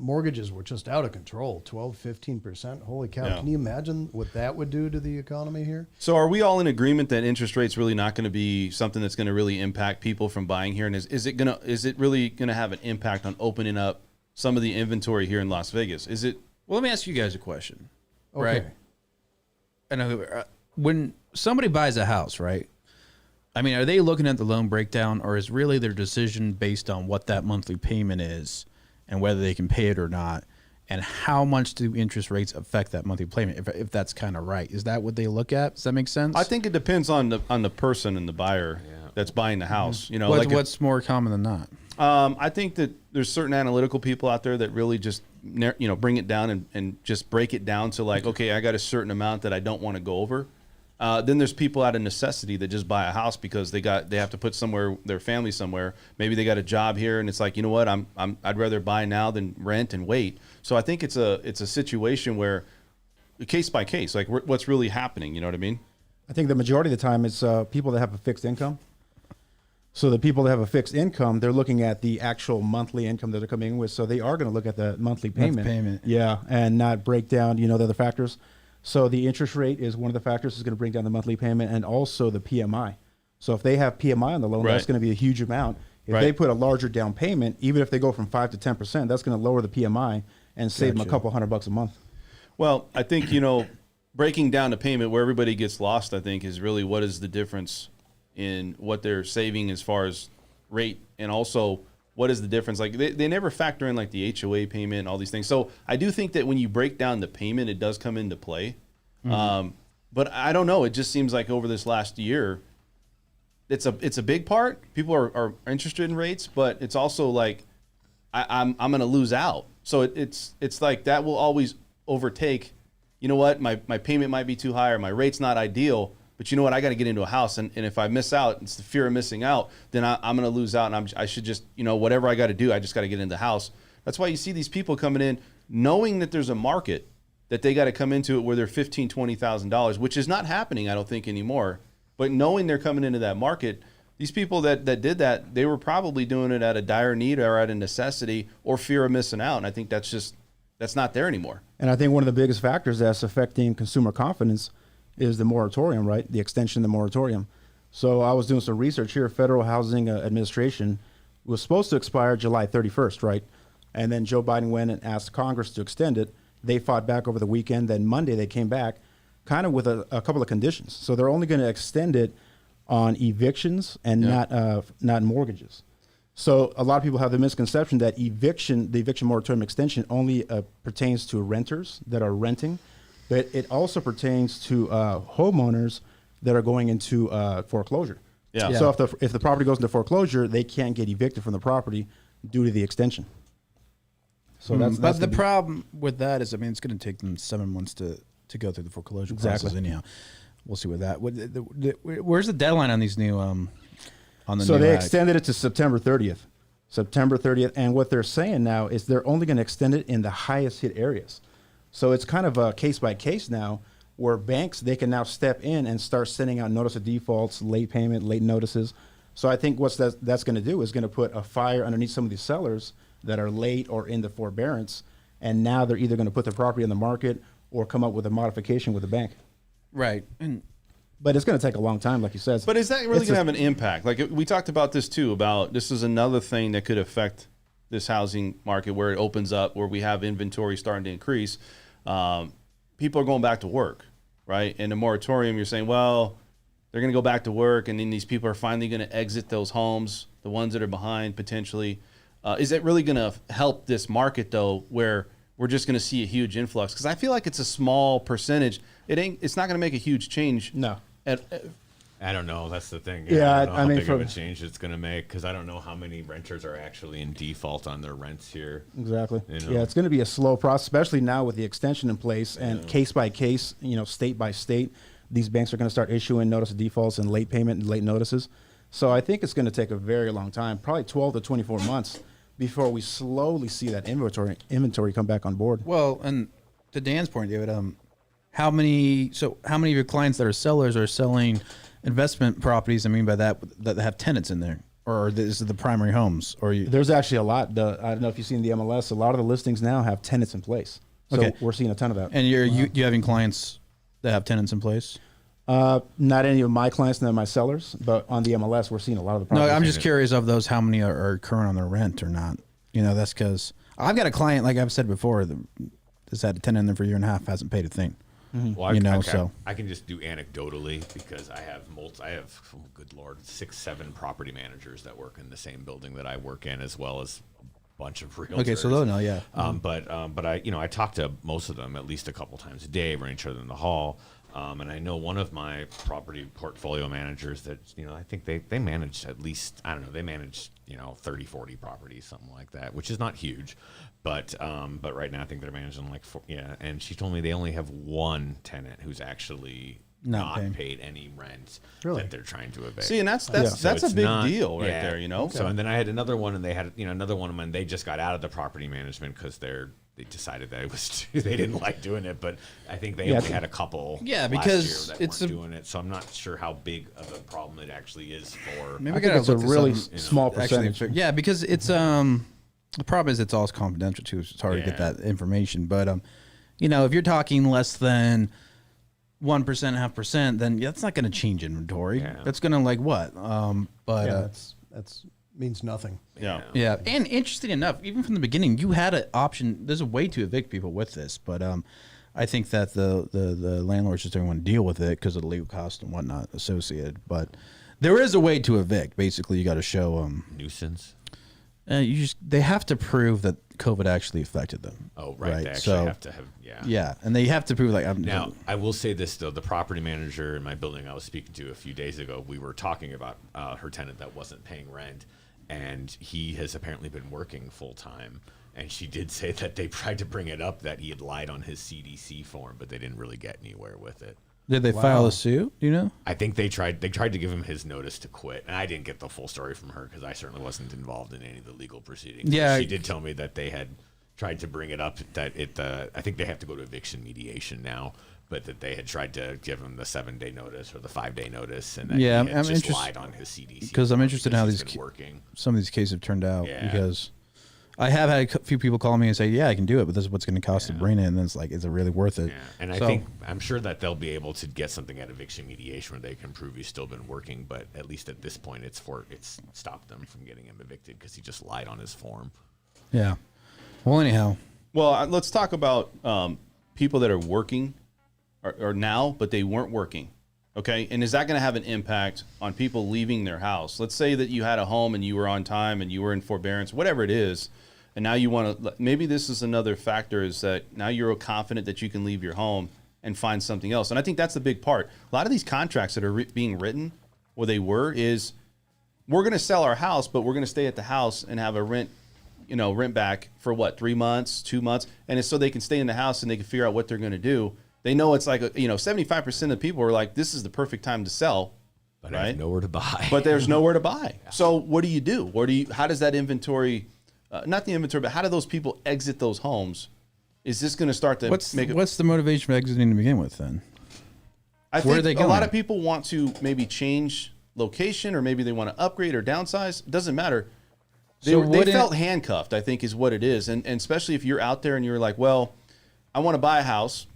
mortgages were just out of control, 12, 15%. Holy cow. Yeah. Can you imagine what that would do to the economy here? So are we all in agreement that interest rates really not going to be something that's going to really impact people from buying here? And is it really going to have an impact on opening up some of the inventory here in Las Vegas? Is it? Well, let me ask you guys a question. Okay. Right? And when somebody buys a house, right? Are they looking at the loan breakdown, or is really their decision based on what that monthly payment is and whether they can pay it or not? and how much do interest rates affect that monthly payment? If that's kind of right, is that what they look at? Does that make sense? I think it depends on the person and the buyer that's buying the house. You know, what's more common than not? I think that there's certain analytical people out there that really just bring it down and just break it down to like, okay, I got a certain amount that I don't want to go over. Then there's people out of necessity that just buy a house because they have to put their family somewhere. Maybe they got a job here and it's like, you know what, I'd rather buy now than rent and wait. So I think it's a situation where case by case, like what's really happening. You know what I mean? I think the majority of the time it's people that have a fixed income. So the people that have a fixed income, they're looking at the actual monthly income that they're coming in with. So they are going to look at the monthly payment. Yeah, and not break down, the other factors. So the interest rate is one of the factors that's going to bring down the monthly payment, and also the PMI. So if they have PMI on the loan, that's going to be a huge amount. If they put a larger down payment, even if they go from 5 to 10%, that's going to lower the PMI and save them a couple $100 a month. Well, I think, breaking down the payment where everybody gets lost, I think, is really what is the difference in what they're saving as far as rate, and also what is the difference. Like they never factor in like the HOA payment and all these things. So I do think that when you break down the payment, it does come into play. But I don't know. It just seems like over this last year, it's a big part. People are interested in rates, but it's also like I'm going to lose out. So it's like that will always overtake. You know what? My payment might be too high, or my rate's not ideal. But you know what? I got to get into a house, and if I miss out, it's the fear of missing out. Then I'm going to lose out, and I should just, whatever I got to do, I just got to get into the house. That's why you see these people coming in, knowing that there's a market that they got to come into it where they're $15,000, $20,000, which is not happening, I don't think, anymore. But knowing they're coming into that market, these people that did that, they were probably doing it at a dire need or at a necessity or fear of missing out. And I think that's not there anymore. And I think one of the biggest factors that's affecting consumer confidence is the moratorium, right? The extension of the moratorium. So I was doing some research here. Federal Housing Administration was supposed to expire July 31st, right? And then Joe Biden went and asked Congress to extend it. They fought back over the weekend. Then Monday they came back kind of with a couple of conditions. So they're only going to extend it on evictions and not mortgages. So a lot of people have the misconception that the eviction moratorium extension only pertains to renters that are renting. But it also pertains to homeowners that are going into foreclosure. Yeah. So if the property goes into foreclosure, they can't get evicted from the property due to the extension. So that's the problem with that is, it's going to take them 7 months to go through the foreclosure process. Anyhow, we'll see with that. Where's the deadline on these new on the? So new they act? extended it to September 30th. September 30th, and what they're saying now is they're only going to extend it in the highest hit areas. So it's kind of a case by case now, where banks, they can now step in and start sending out notice of defaults, late payment, late notices. So I think what that's going to do is going to put a fire underneath some of these sellers that are late or in the forbearance, and now they're either going to put the property on the market or come up with a modification with the bank. Right. But it's going to take a long time, like you said. But is that really going to have an impact? Like we talked about this too, about this is another thing that could affect this housing market where it opens up, where we have inventory starting to increase. People are going back to work, right? And the moratorium, you're saying, well, they're going to go back to work, and then these people are finally going to exit those homes, the ones that are behind potentially. Is it really going to help this market though, where we're just going to see a huge influx? Because I feel like it's a small percentage. It's not going to make a huge change. No. I don't know. That's the thing. Yeah, I don't know how big of a change it's going to make, because I don't know how many renters are actually in default on their rents here. Exactly. Yeah, it's going to be a slow process, especially now with the extension in place and case by case, state by state. These banks are going to start issuing notice of defaults and late payment and late notices. So I think it's going to take a very long time, probably 12 to 24 months, before we slowly see that inventory come back on board. Well, and to Dan's point, David, how many of your clients that are sellers are selling investment properties? I mean by that have tenants in there, or this is the primary homes, or There's actually a lot. I don't know if you've seen the MLS. A lot of the listings now have tenants in place. So we're seeing a ton of that. And you having clients that have tenants in place? Not any of my clients, none of my sellers, but on the MLS, we're seeing a lot of the properties. No, I'm just curious of those, how many are current on their rent or not? That's because I've got a client, like I've said before, that's had a tenant in there for a year and a half, hasn't paid a thing. Well, I can just do anecdotally, because I have good Lord, 6, 7 property managers that work in the same building that I work in, as well as bunch of realtors. Okay, so they'll know, yeah. But I talk to most of them at least a couple times a day, run each other in the hall. And I know one of my property portfolio managers that, I think they manage at least, I don't know, they manage, 30, 40 properties, something like that, which is not huge. But right now I think they're managing like, and she told me they only have one tenant who's actually not paid any rent that they're trying to evade. See, and that's a big deal right there, So, and then I had another one, and they had, another one of them, and they just got out of the property management because they decided that it was they didn't like doing it, but I think they only had a couple because last year that it's weren't doing it, so I'm not sure how big of a problem it actually is for. I think it's a really small percentage. Yeah, because it's the problem is it's all confidential too. So it's hard to get that information, but if you're talking less than 1%, 0.5%, then that's not going to change inventory. Yeah. That's going to like what? That's means nothing. Yeah. And interesting enough, even from the beginning, you had an option. There's a way to evict people with this, but I think that the landlords just don't want to deal with it because of the legal cost and whatnot associated. But there is a way to evict. Basically, you got to show nuisance. They have to prove that COVID actually affected them. Oh, right. They actually have to have, Yeah, and they have to prove now, I will say this, though. The property manager in my building I was speaking to a few days ago, we were talking about her tenant that wasn't paying rent, and he has apparently been working full-time. And she did say that they tried to bring it up that he had lied on his CDC form, but they didn't really get anywhere with it. Did they file a suit? Do you know? I think they tried to give him his notice to quit, and I didn't get the full story from her because I certainly wasn't involved in any of the legal proceedings. Yeah, she did tell me that they had tried to bring it up that I think they have to go to eviction mediation now, but that they had tried to give him the 7-day notice or the 5-day notice, and that he had just lied on his CDC. Because I'm interested in how some of these cases have turned out because I have had a few people call me and say, "Yeah, I can do it, but this is what's going to cost to bring it." And then it's like, is it really worth it? Yeah. And I'm sure that they'll be able to get something at eviction mediation where they can prove he's still been working. But at least at this point, it's stopped them from getting him evicted because he just lied on his form. Yeah. Well, anyhow. Well, let's talk about people that are working or now, but they weren't working. Okay, and is that going to have an impact on people leaving their house? Let's say that you had a home and you were on time and you were in forbearance, whatever it is. And now you want to, maybe this is another factor, is that now you're confident that you can leave your home and find something else. And I think that's the big part. A lot of these contracts that are being written, or they were, is we're going to sell our house, but we're going to stay at the house and have a rent back for what, 3 months, 2 months. And it's so they can stay in the house and they can figure out what they're going to do. They know it's like, 75% of the people are like, this is the perfect time to sell. But I have nowhere to buy. But there's nowhere to buy. Yeah. So what do you do? How does that inventory, not the inventory, but how do those people exit those homes? Is this going to start to what's the motivation for exiting to begin with then? I think a lot of people want to maybe change location, or maybe they want to upgrade or downsize. It doesn't matter. They felt handcuffed, I think, is what it is. And especially if you're out there and you're like, well, I want to buy a house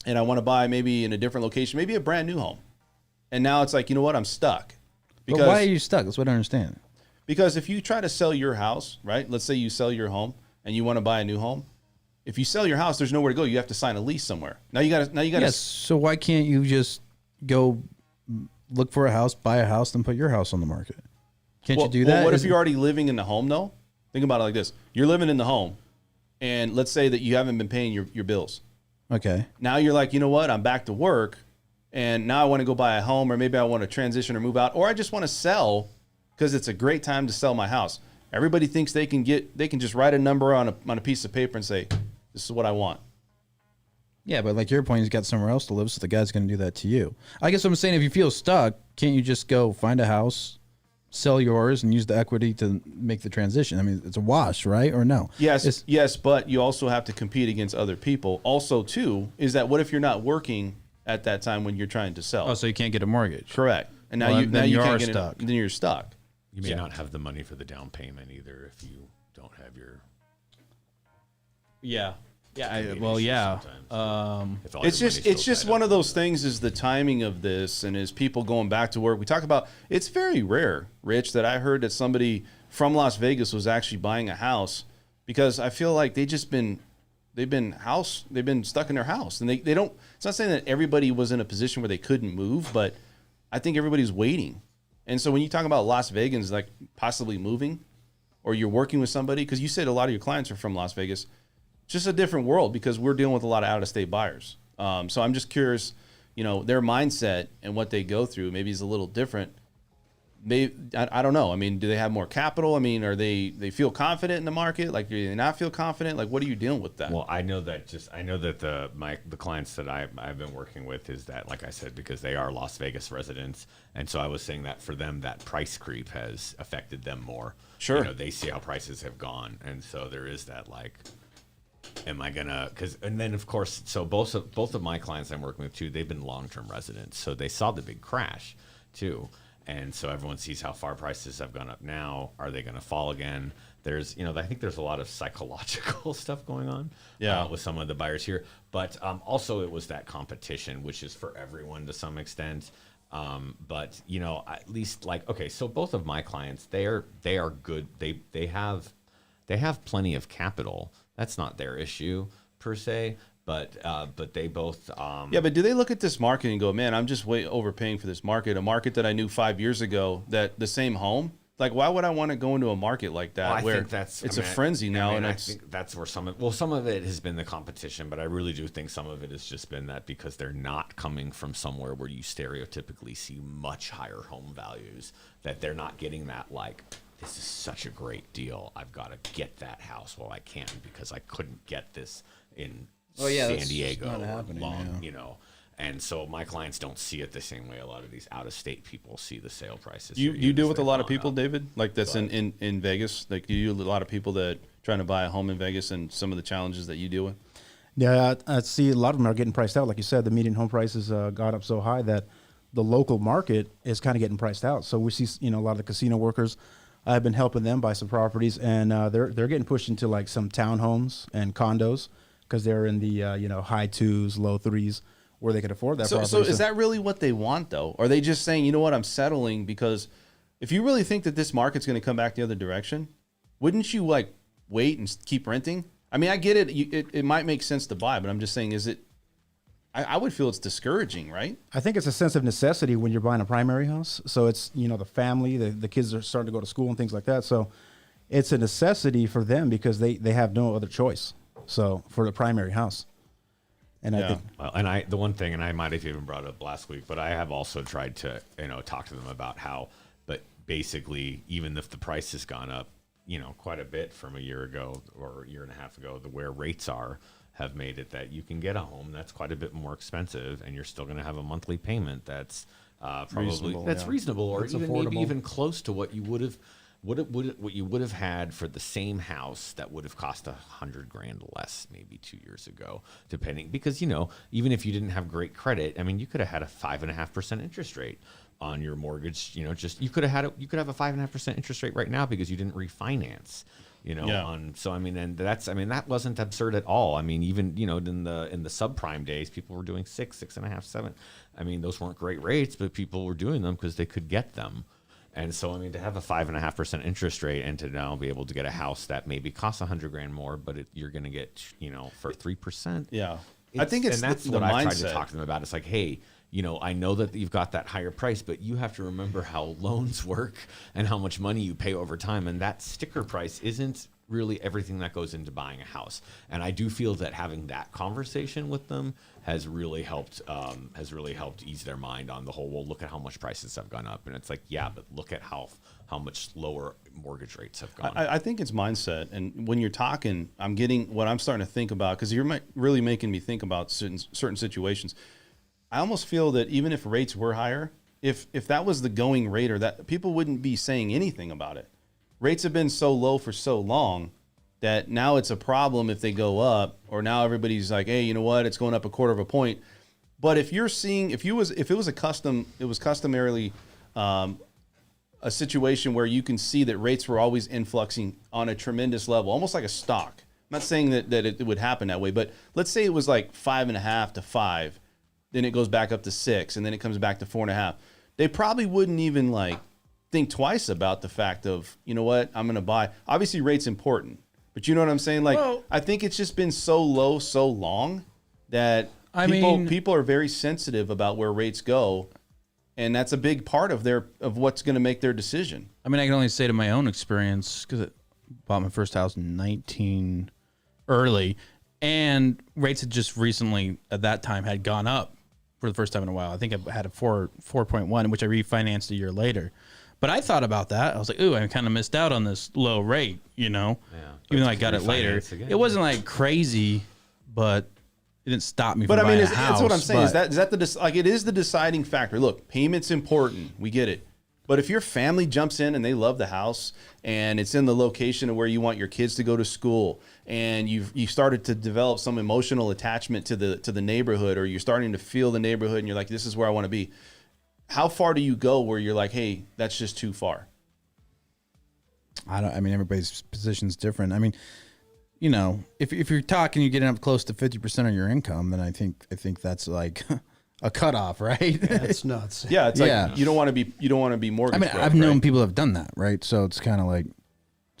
and I want to buy maybe in a different location, maybe a brand new home. And now it's like, you know what? I'm stuck. But why are you stuck? That's what I don't understand. Because if you try to sell your house, right? Let's say you sell your home and you want to buy a new home. If you sell your house, there's nowhere to go. You have to sign a lease somewhere. Now you got to. Yes. So why can't you just go look for a house, buy a house, then put your house on the market? Can't you do that? Well, what if you're already living in the home though? Think about it like this: you're living in the home, and let's say that you haven't been paying your bills. Okay. Now you're like, you know what? I'm back to work, and now I want to go buy a home, or maybe I want to transition or move out, or I just want to sell because it's a great time to sell my house. Everybody thinks they can just write a number on a piece of paper and say, this is what I want. Yeah, but like your point, he's got somewhere else to live, so the guy's going to do that to you. I guess what I'm saying, if you feel stuck, can't you just go find a house, sell yours, and use the equity to make the transition? I mean, it's a wash, right? Or no? Yes, but you also have to compete against other people. Also, too, is that what if you're not working at that time when you're trying to sell? Oh, so you can't get a mortgage. Correct. And now you can't get stuck. Then you're stuck. You may not have the money for the down payment either if you don't have your. Yeah. Yeah. It's just one of those things. Is the timing of this, and is people going back to work? We talk about. It's very rare, Rich, that I heard that somebody from Las Vegas was actually buying a house, because I feel like they've been stuck in their house, and they don't. It's not saying that everybody was in a position where they couldn't move, but I think everybody's waiting. And so when you talk about Las Vegans like possibly moving, or you're working with somebody, because you said a lot of your clients are from Las Vegas, just a different world because we're dealing with a lot of out-of-state buyers. So I'm just curious, their mindset and what they go through maybe is a little different. I don't know. I mean, do they have more capital? I mean, are they feel confident in the market? Like, do they not feel confident? Like, what are you dealing with that? Well, I know that the clients that I've been working with is that, like I said, because they are Las Vegas residents, and so I was saying that for them, that price creep has affected them more. Sure. They see how prices have gone, and so there is that like, am I gonna? And then of course, so both of my clients I'm working with too, they've been long-term residents, so they saw the big crash too. And so everyone sees how far prices have gone up now. Are they going to fall again? There's, I think there's a lot of psychological stuff going on with some of the buyers here. But also it was that competition, which is for everyone to some extent. But, at least like, okay, so both of my clients, they are good. They have plenty of capital. That's not their issue per se. But they both. But do they look at this market and go, man, I'm just way overpaying for this market, a market that I knew 5 years ago, that the same home? Like, why would I want to go into a market like that where it's a frenzy now? I think that's where some of it has been the competition, but I really do think some of it has just been that because they're not coming from somewhere where you stereotypically see much higher home values, that they're not getting that like, this is such a great deal, I've got to get that house while I can because I couldn't get this in San Diego, and so my clients don't see it the same way a lot of these out-of-state people see the sale prices. You deal with a lot of people, David, like that's in Vegas. Like, you deal with a lot of people that trying to buy a home in Vegas, and some of the challenges that you deal with. Yeah, I see a lot of them are getting priced out. Like you said, the median home prices got up so high that the local market is kind of getting priced out. So we see, a lot of the casino workers. I've been helping them buy some properties, and they're getting pushed into like some townhomes and condos, because they're in the high 2s, low 3s, where they could afford that property. So is that really what they want, though? Are they just saying, you know what, I'm settling? Because if you really think that this market's going to come back the other direction, wouldn't you like wait and keep renting? I mean, I get it. It might make sense to buy, but I'm just saying, is it? I would feel it's discouraging, right? I think it's a sense of necessity when you're buying a primary house. So it's the family, the kids are starting to go to school and things like that. So it's a necessity for them because they have no other choice. So for the primary house, and I think, well, and the one thing, and I might have even brought it up last week, but I have also tried to talk to them about how, but basically, even if the price has gone up, quite a bit from a year ago or a year and a half ago, where rates have made it that you can get a home that's quite a bit more expensive, and you're still going to have a monthly payment that's probably reasonable, or maybe even close to what you would have. What you would have had for the same house that would have cost $100,000 less maybe 2 years ago, depending, because even if you didn't have great credit, I mean, you could have had a 5.5% interest rate on your mortgage. You could have a 5.5% interest rate right now because you didn't refinance. So I mean, and that wasn't absurd at all. I mean, even in the subprime days, people were doing 6.5, 7. I mean, those weren't great rates, but people were doing them because they could get them. And so, I mean, to have a 5.5% interest rate and to now be able to get a house that maybe costs $100,000 more, but you're going to get, for 3%. Yeah. I think it's and that's the what mindset. I tried to talk to them about. It's like, hey, I know that you've got that higher price, but you have to remember how loans work and how much money you pay over time. And that sticker price isn't really everything that goes into buying a house. And I do feel that having that conversation with them has really helped ease their mind on the whole, well, look at how much prices have gone up. And it's like, yeah, but look at how much lower mortgage rates have gone. I think it's mindset. And when you're talking, I'm getting what I'm starting to think about, because you're really making me think about certain situations. I almost feel that even if rates were higher, if that was the going rate, or that, people wouldn't be saying anything about it. Rates have been so low for so long that now it's a problem if they go up, or now everybody's like, hey, you know what, it's going up 1/4 point. But if you're seeing, if it was customarily a situation where you can see that rates were always influxing on a tremendous level, almost like a stock. I'm not saying that it would happen that way, but let's say it was like 5.5 to 5, then it goes back up to 6, and then it comes back to 4.5. They probably wouldn't even like think twice about the fact of, you know what, I'm going to buy. Obviously, rate's important, but you know what I'm saying? Like, well, I think it's just been so low so long that people are very sensitive about where rates go, and that's a big part of what's going to make their decision. I mean, I can only say to my own experience, because bought my first house in 19 early, and rates had just recently at that time had gone up for the first time in a while. I think I had a 4.1, which I refinanced a year later. But I thought about that. I was like, ooh, I kind of missed out on this low rate, you know, even though I got it later. Again. It wasn't like crazy, but it didn't stop me from buying a house. That's what I'm saying. Is that it is the deciding factor. Look, payment's important. We get it. But if your family jumps in and they love the house and it's in the location of where you want your kids to go to school, and you started to develop some emotional attachment to the neighborhood, or you're starting to feel the neighborhood and you're like, this is where I want to be. How far do you go where you're like, hey, that's just too far? I mean, everybody's position's different. I mean, you know, if you're talking, you're getting up close to 50% of your income, then I think that's like a cutoff, right? Yeah, it's nuts. Yeah, it's like you don't want to be mortgage. I mean, broke, I've known right? people have done that, right? So it's kind of like,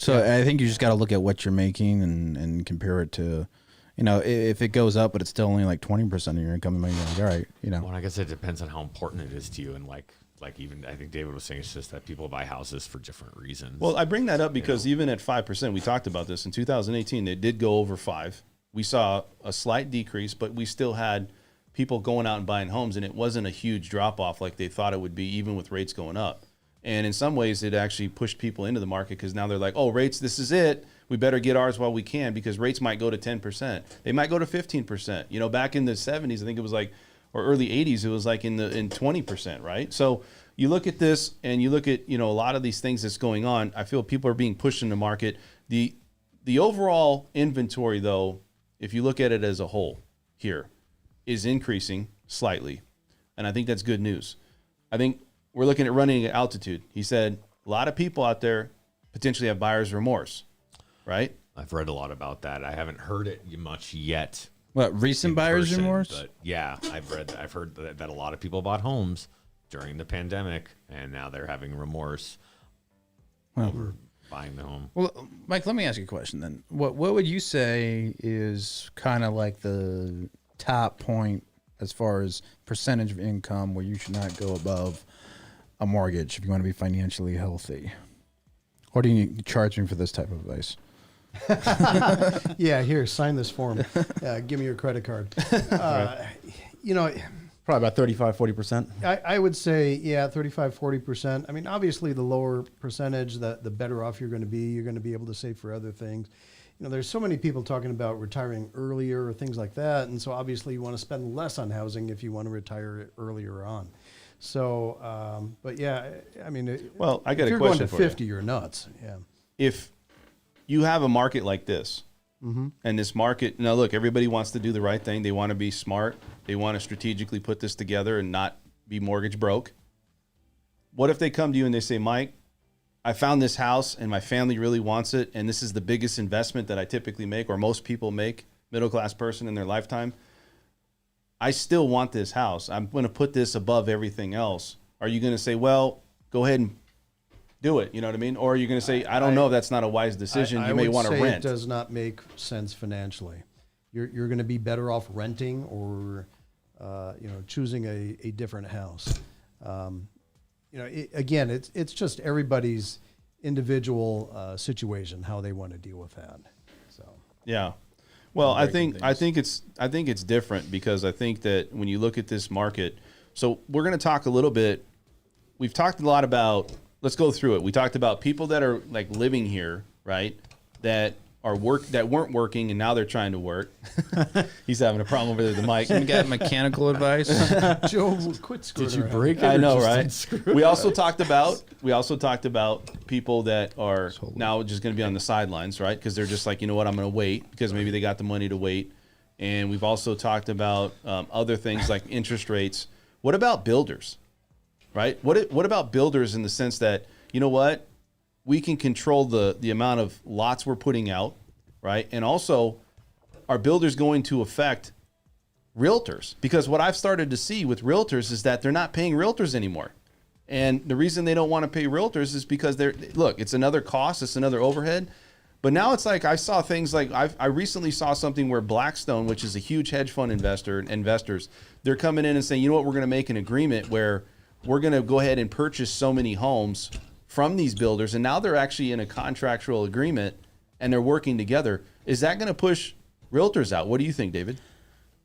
I think you just got to look at what you're making and compare it to, you know, if it goes up, but it's still only like 20% of your income, you might be like, all right, you know. Well, I guess it depends on how important it is to you, and like even I think David was saying, it's just that people buy houses for different reasons. Well, I bring that up because even at 5%, we talked about this in 2018. They did go over 5. We saw a slight decrease, but we still had people going out and buying homes, and it wasn't a huge drop off like they thought it would be, even with rates going up. And in some ways, it actually pushed people into the market because now they're like, oh, rates, this is it. We better get ours while we can, because rates might go to 10%. They might go to 15%. You know, back in the 70s, I think it was like, or early 80s, it was like in 20%, right? So you look at this and you look at, you know, a lot of these things that's going on. I feel people are being pushed in the market. The overall inventory, though, if you look at it as a whole here, is increasing slightly. And I think that's good news. I think we're looking at running at altitude. He said a lot of people out there potentially have buyer's remorse, right? I've read a lot about that. I haven't heard it much yet. What, recent buyer's remorse? But yeah, I've heard that a lot of people bought homes during the pandemic, and now they're having remorse over buying the home. Well, Mike, let me ask you a question then. What would you say is kind of like the top point as far as percentage of income where you should not go above a mortgage if you want to be financially healthy? Or do you charge me for this type of advice? Yeah, here, sign this form. Give me your credit card. You know, Probably about 35-40%. I would say, 35-40%. I mean, obviously, the lower percentage, the better off you're going to be. You're going to be able to save for other things. You know, there's so many people talking about retiring earlier or things like that, and so obviously you want to spend less on housing if you want to retire earlier on. So, but yeah, I mean, Well, I got if a you're question going to for you. 50, you're nuts. Yeah. If you have a market like this, and this market, now look, everybody wants to do the right thing. They want to be smart. They want to strategically put this together and not be mortgage broke. What if they come to you and they say, Mike, I found this house and my family really wants it, and this is the biggest investment that I typically make, or most people make, middle-class person in their lifetime. I still want this house. I'm going to put this above everything else. Are you going to say, well, go ahead and do it? You know what I mean? Or are you going to say, I don't know if that's not a wise decision. You may want to rent. It does not make sense financially. You're going to be better off renting or, choosing a different house. Again, it's just everybody's individual situation, how they want to deal with that. So Yeah. Well, I think it's different, because I think that when you look at this market, so we're going to talk a little bit. We've talked a lot about, let's go through it. We talked about people that are like living here, right? That weren't working and now they're trying to work. He's having a problem over there with the mic. You got mechanical advice? Joe, quit screwing Did you around. break it? I or know, just right? unscrew it? We also talked about people that are now just going to be on the sidelines, right? Because they're just like, you know what, I'm going to wait, because maybe they got the money to wait. And we've also talked about other things like interest rates. What about builders, right? What about builders in the sense that, you know what, we can control the amount of lots we're putting out, right? And also, are builders going to affect realtors? Because what I've started to see with realtors is that they're not paying realtors anymore. And the reason they don't want to pay realtors is because it's another cost, it's another overhead. But now it's like, I saw things like, I recently saw something where Blackstone, which is a huge hedge fund investors, they're coming in and saying, you know what, we're going to make an agreement where we're going to go ahead and purchase so many homes from these builders, and now they're actually in a contractual agreement and they're working together. Is that going to push realtors out? What do you think, David?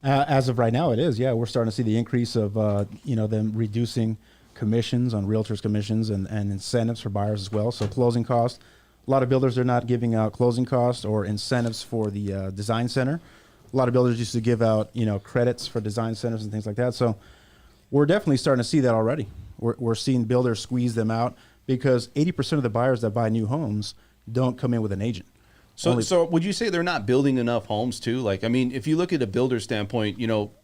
As of right now, it is. Yeah, we're starting to see the increase of them reducing commissions on realtors' commissions and incentives for buyers as well. So closing costs. A lot of builders are not giving out closing costs or incentives for the design center. A lot of builders used to give out credits for design centers and things like that. So we're definitely starting to see that already. We're seeing builders squeeze them out because 80% of the buyers that buy new homes don't come in with an agent. So would you say they're not building enough homes too? Like, I mean, if you look at a builder standpoint,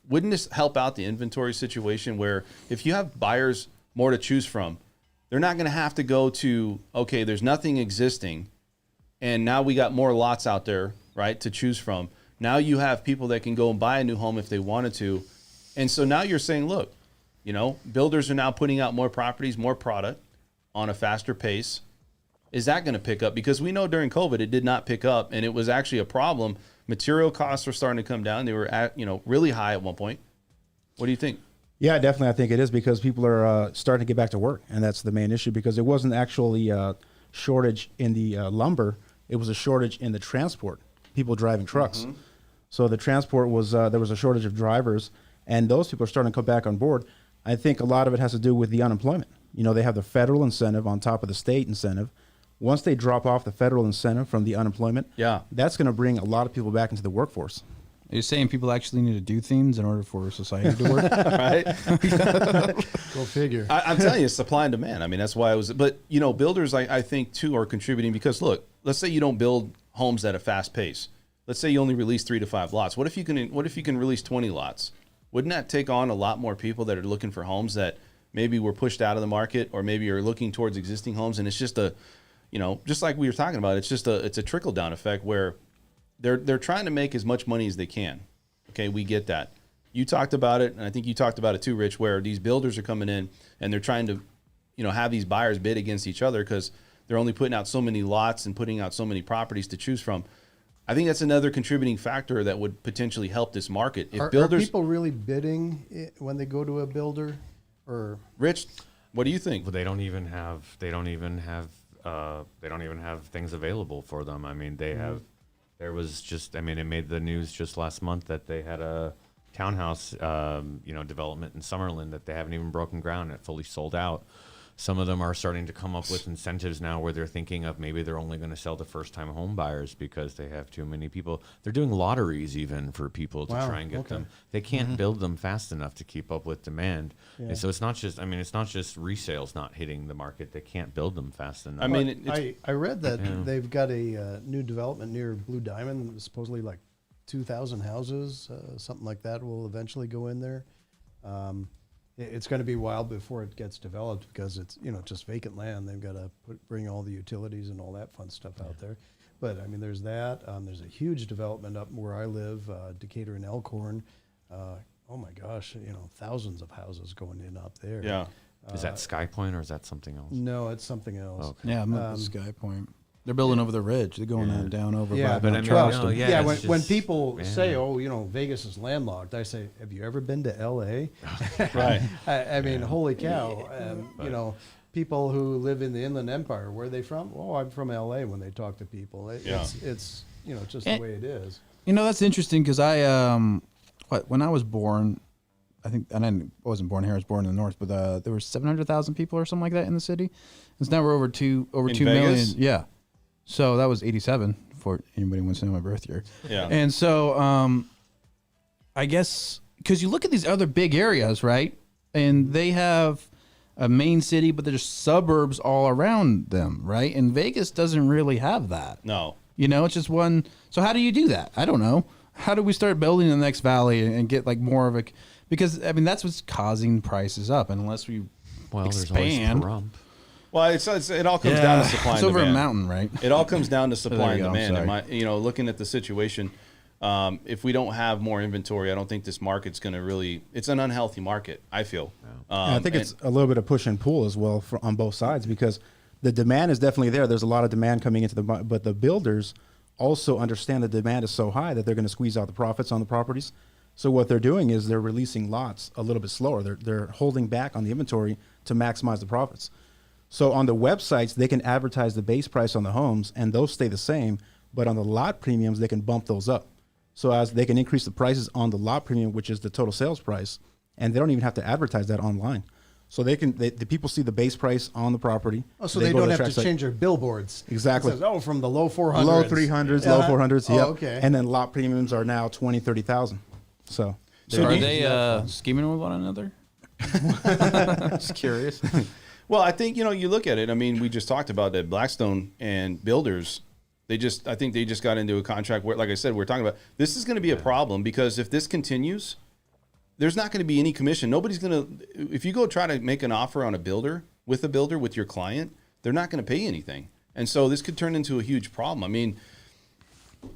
wouldn't this help out the inventory situation where if you have buyers more to choose from, they're not going to have to go to, okay, there's nothing existing, and now we got more lots out there, right, to choose from. Now you have people that can go and buy a new home if they wanted to. And so now you're saying, look, builders are now putting out more properties, more product on a faster pace. Is that going to pick up? Because we know during COVID, it did not pick up, and it was actually a problem. Material costs were starting to come down. They were at, really high at one point. What do you think? Yeah, definitely. I think it is because people are starting to get back to work, and that's the main issue because it wasn't actually a shortage in the lumber. It was a shortage in the transport, people driving trucks. Mm-hmm. So the transport was, there was a shortage of drivers, and those people are starting to come back on board. I think a lot of it has to do with the unemployment. They have the federal incentive on top of the state incentive. Once they drop off the federal incentive from the unemployment, that's going to bring a lot of people back into the workforce. Are you saying people actually need to do things in order for society to work? Right? Go figure. I'm telling you, it's supply and demand. I mean, that's why it was. But, builders, I think, too, are contributing because, look, let's say you don't build homes at a fast pace. Let's say you only release 3 to 5 lots. What if you can release 20 lots? Wouldn't that take on a lot more people that are looking for homes that maybe were pushed out of the market or maybe are looking towards existing homes? And it's just just like we were talking about, it's a trickle down effect where they're trying to make as much money as they can. Okay, we get that. You talked about it, and I think you talked about it too, Rich, where these builders are coming in and they're trying to, have these buyers bid against each other because they're only putting out so many lots and putting out so many properties to choose from. I think that's another contributing factor that would potentially help this market. If Are people really bidding when they go to a builder? Or Rich, what do you think? Well, they don't even have things available for them. I mean, they have. There was just. I mean, it made the news just last month that they had a townhouse, development in Summerlin that they haven't even broken ground. It fully sold out. Some of them are starting to come up with incentives now where they're thinking of maybe they're only going to sell to first-time home buyers because they have too many people. They're doing lotteries even for people to try and get them. They can't build them fast enough to keep up with demand. Yeah. And so it's not just resales not hitting the market. They can't build them fast enough. I mean, I read that they've got a new development near Blue Diamond, supposedly like 2,000 houses, something like that will eventually go in there. It's going to be a while before it gets developed because it's just vacant land. They've got to bring all the utilities and all that fun stuff out there. But I mean, there's that. There's a huge development up where I live, Decatur and Elkhorn. Oh my gosh, thousands of houses going in up there. Yeah. Is that Sky Point or is that something else? No, it's something else. Okay. Yeah, I'm at Sky Point. They're building over the ridge. They're going down over by but I mean, Charleston. When people say, Vegas is landlocked, I say, have you ever been to L.A.? Right. I mean, holy cow. People who live in the Inland Empire, where are they from? Oh, I'm from L.A. when they talk to people. It's just the way it is. That's interesting because when I was born, I think, and I wasn't born here, I was born in the north, but there were 700,000 people or something like that in the city. It's now we're over 2 million. Yeah. So that was 87 for anybody who wants to know my birth year. Yeah. And so I guess because you look at these other big areas, right? And they have a main city, but there's suburbs all around them, right? And Vegas doesn't really have that. No. It's just one. So how do you do that? I don't know. How do we start building the next valley and get like more of a, because I mean, that's what's causing prices up unless we expand. There's always Trump. Well, it all comes down to supply and demand. It's over a mountain, right? It all comes down to supply and There you go, demand. Looking at the situation, if we don't have more inventory, I don't think this market's going to really. It's an unhealthy market, I feel. I think it's a little bit of push and pull as well on both sides because the demand is definitely there. There's a lot of demand coming into the market, but the builders also understand the demand is so high that they're going to squeeze out the profits on the properties. So what they're doing is they're releasing lots a little bit slower. They're holding back on the inventory to maximize the profits. So on the websites, they can advertise the base price on the homes, and those stay the same. But on the lot premiums, they can bump those up. So as they can increase the prices on the lot premium, which is the total sales price, and they don't even have to advertise that online. So the people see the base price on the property. Oh, so they go don't the have track to site. change their billboards. Exactly. It says, from the low 400s. Low 300s, low 400s. Oh, Yep. okay. And then lot premiums are now 20, 30,000. So Are they scheming with one another? Just curious. Well, I think, you look at it. I mean, we just talked about that Blackstone and builders. I think they just got into a contract where, like I said, we're talking about this is going to be a problem because if this continues, there's not going to be any commission. Nobody's going to, if you go try to make an offer on a builder with your client, they're not going to pay anything. And so this could turn into a huge problem. I mean,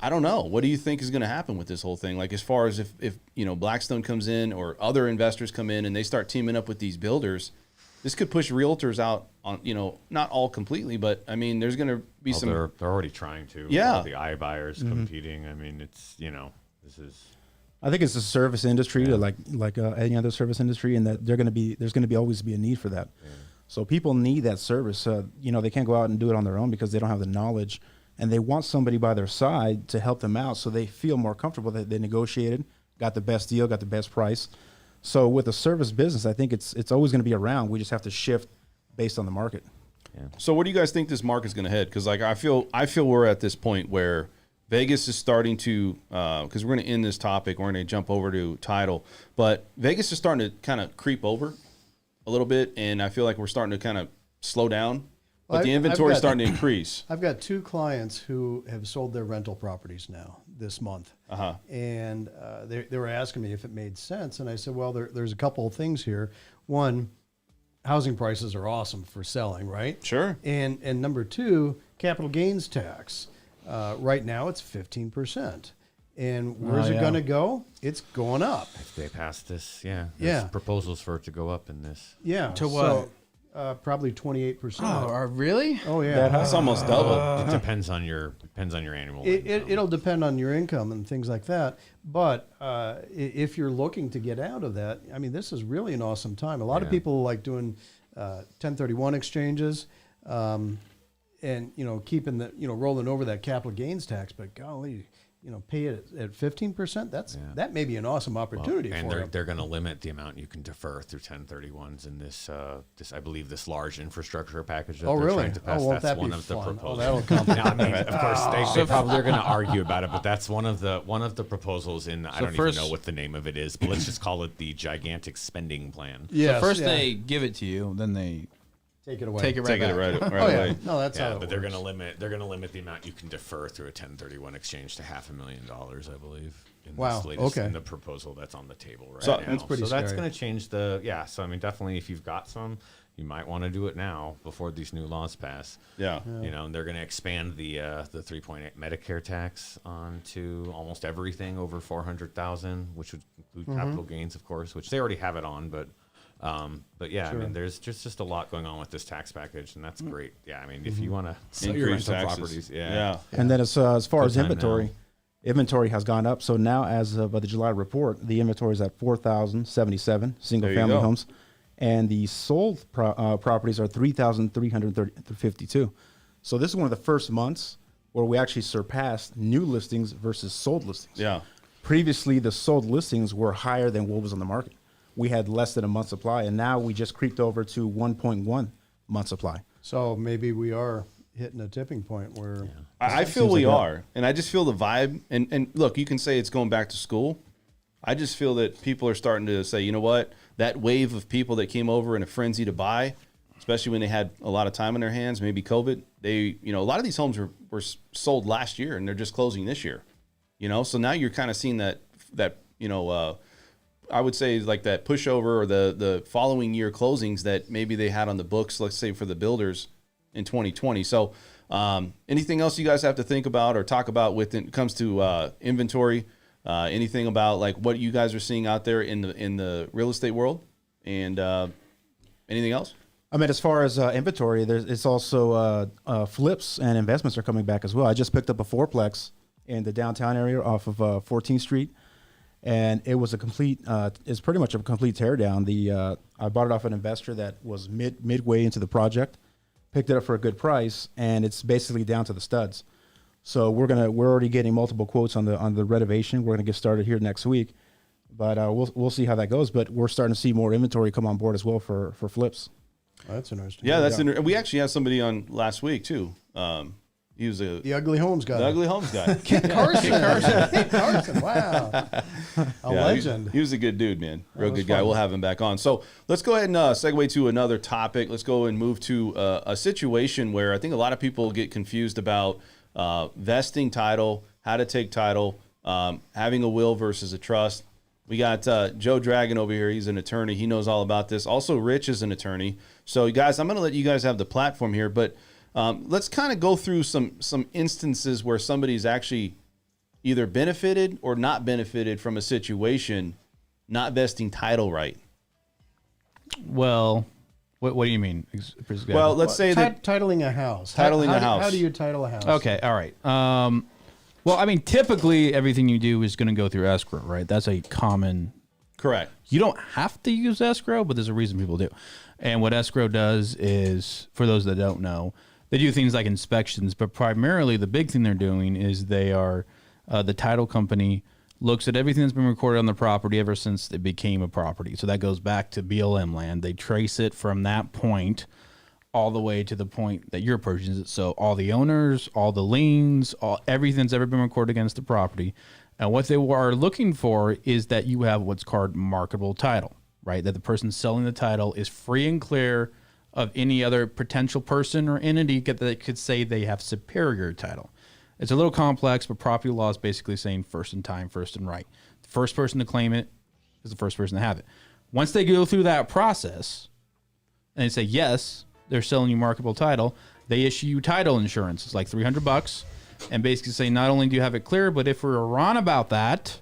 I don't know. What do you think is going to happen with this whole thing? Like as far as if Blackstone comes in or other investors come in and they start teaming up with these builders, this could push realtors out on, not all completely, but I mean, there's going to be some. They're already trying to. Yeah. All the iBuyers competing. I mean, it's, this is. I think it's a service industry, like any other service industry, and that there's going to be always be a need for that. Yeah. So people need that service. They can't go out and do it on their own because they don't have the knowledge, and they want somebody by their side to help them out, so they feel more comfortable that they negotiated, got the best deal, got the best price. So with a service business, I think it's always going to be around. We just have to shift based on the market. Yeah. So what do you guys think this market's going to head? Because I feel we're at this point where Vegas is starting to, because we're going to end this topic, we're going to jump over to title, but Vegas is starting to kind of creep over a little bit, and I feel like we're starting to kind of slow down, but the inventory is starting to increase. I've got 2 clients who have sold their rental properties now this month, and they were asking me if it made sense, and I said, well, there's a couple of things here. One, housing prices are awesome for selling, right? Sure. And number 2, capital gains tax. Right now it's 15%. And where's it going to go? It's going up. If they pass this, there's Yeah. proposals for it to go up in this. Yeah. To what? Probably 28%. Oh, really? Oh, yeah. That's almost double. It depends on your annual income. It'll depend on your income and things like that. But if you're looking to get out of that, I mean, this is really an awesome time. A lot of people like doing 1031 exchanges. And keeping rolling over that capital gains tax, but golly, pay it at 15%. That may be an awesome opportunity for them. And they're going to limit the amount you can defer through 1031s in this I believe this large infrastructure package that they're trying to pass. Won't that's that one be of the fun? proposals. That'll come. I mean, of course, they probably are going to argue about it, but that's one of the proposals in. I don't even know what the name of it is, but let's just call it the gigantic spending plan. Yes, so first they give it to you, then they take it away. Take it right Take back. it right Oh, yeah. away. No, that's how it but they're works. going to limit the amount you can defer through a 1031 exchange to $500,000, I believe. In Wow, this latest, okay. in the proposal that's on the table right So now. that's pretty so that's scary. going to change the So I mean, definitely, if you've got some, you might want to do it now before these new laws pass. Yeah. And they're going to expand the 3.8 Medicare tax onto almost everything over 400,000, which would include capital gains, of course, which they already have it on, but yeah, I mean, there's just a lot going on with this tax package, and that's great. Yeah, I mean, if you want to sell your Increase rental taxes. properties, Yeah. And then as far Good as time inventory has gone up. So now, as of the July report, the inventory is at 4,077 single-family go. homes, and the sold properties are 3,352. So this is one of the first months where we actually surpassed new listings versus sold listings. Yeah. Previously, the sold listings were higher than what was on the market. We had less than a month supply, and now we just creeped over to 1.1 month supply. So maybe we are hitting a tipping point where I feel we are, and I just feel the vibe. And look, you can say it's going back to school. I just feel that people are starting to say, you know what, that wave of people that came over in a frenzy to buy, especially when they had a lot of time on their hands, maybe COVID, a lot of these homes were sold last year and they're just closing this year, so now you're kind of seeing that I would say like that pushover or the following year closings that maybe they had on the books, let's say for the builders in 2020. So anything else you guys have to think about or talk about when it comes to inventory? Anything about like what you guys are seeing out there in the real estate world, and anything else? I mean, as far as inventory, it's also flips and investments are coming back as well. I just picked up a fourplex in the downtown area off of 14th Street, and it was it's pretty much a complete teardown. I bought it off an investor that was midway into the project. picked it up for a good price, and it's basically down to the studs. So we're already getting multiple quotes on the renovation. We're gonna get started here next week, but we'll see how that goes. But we're starting to see more inventory come on board as well for flips. That's interesting. Yeah, that's we actually had somebody on last week too. He was the ugly homes guy. The ugly homes guy. Kit Carson. Kit Carson. Wow. A legend. He was a good dude, man. Real good guy. We'll have him back on. So let's go ahead and segue to another topic. Let's go and move to a situation where I think a lot of people get confused about vesting title, how to take title, having a will versus a trust. We got Joe Dragon over here. He's an attorney. He knows all about this. Also, Rich is an attorney. So, guys, I'm going to let you guys have the platform here, but let's kind of go through some instances where somebody's actually either benefited or not benefited from a situation not vesting title right. Well, what do you mean? Well, let's say that titling a house. Titling a house. How do you title a house? Okay, all right. Well, I mean, typically everything you do is going to go through escrow, right? That's a common. Correct. You don't have to use escrow, but there's a reason people do. And what escrow does is, for those that don't know, they do things like inspections, but primarily the big thing they're doing is they are the title company looks at everything that's been recorded on the property ever since it became a property. So that goes back to BLM land. They trace it from that point all the way to the point that you're purchasing it. So all the owners, all the liens, everything that's ever been recorded against the property. And what they are looking for is that you have what's called marketable title, right? That the person selling the title is free and clear of any other potential person or entity that could say they have superior title. It's a little complex, but property law is basically saying first in time, first in right. The first person to claim it is the first person to have it. Once they go through that process and they say, yes, they're selling you marketable title, they issue you title insurance. It's like $300 and basically say, not only do you have it clear, but if we're wrong about that,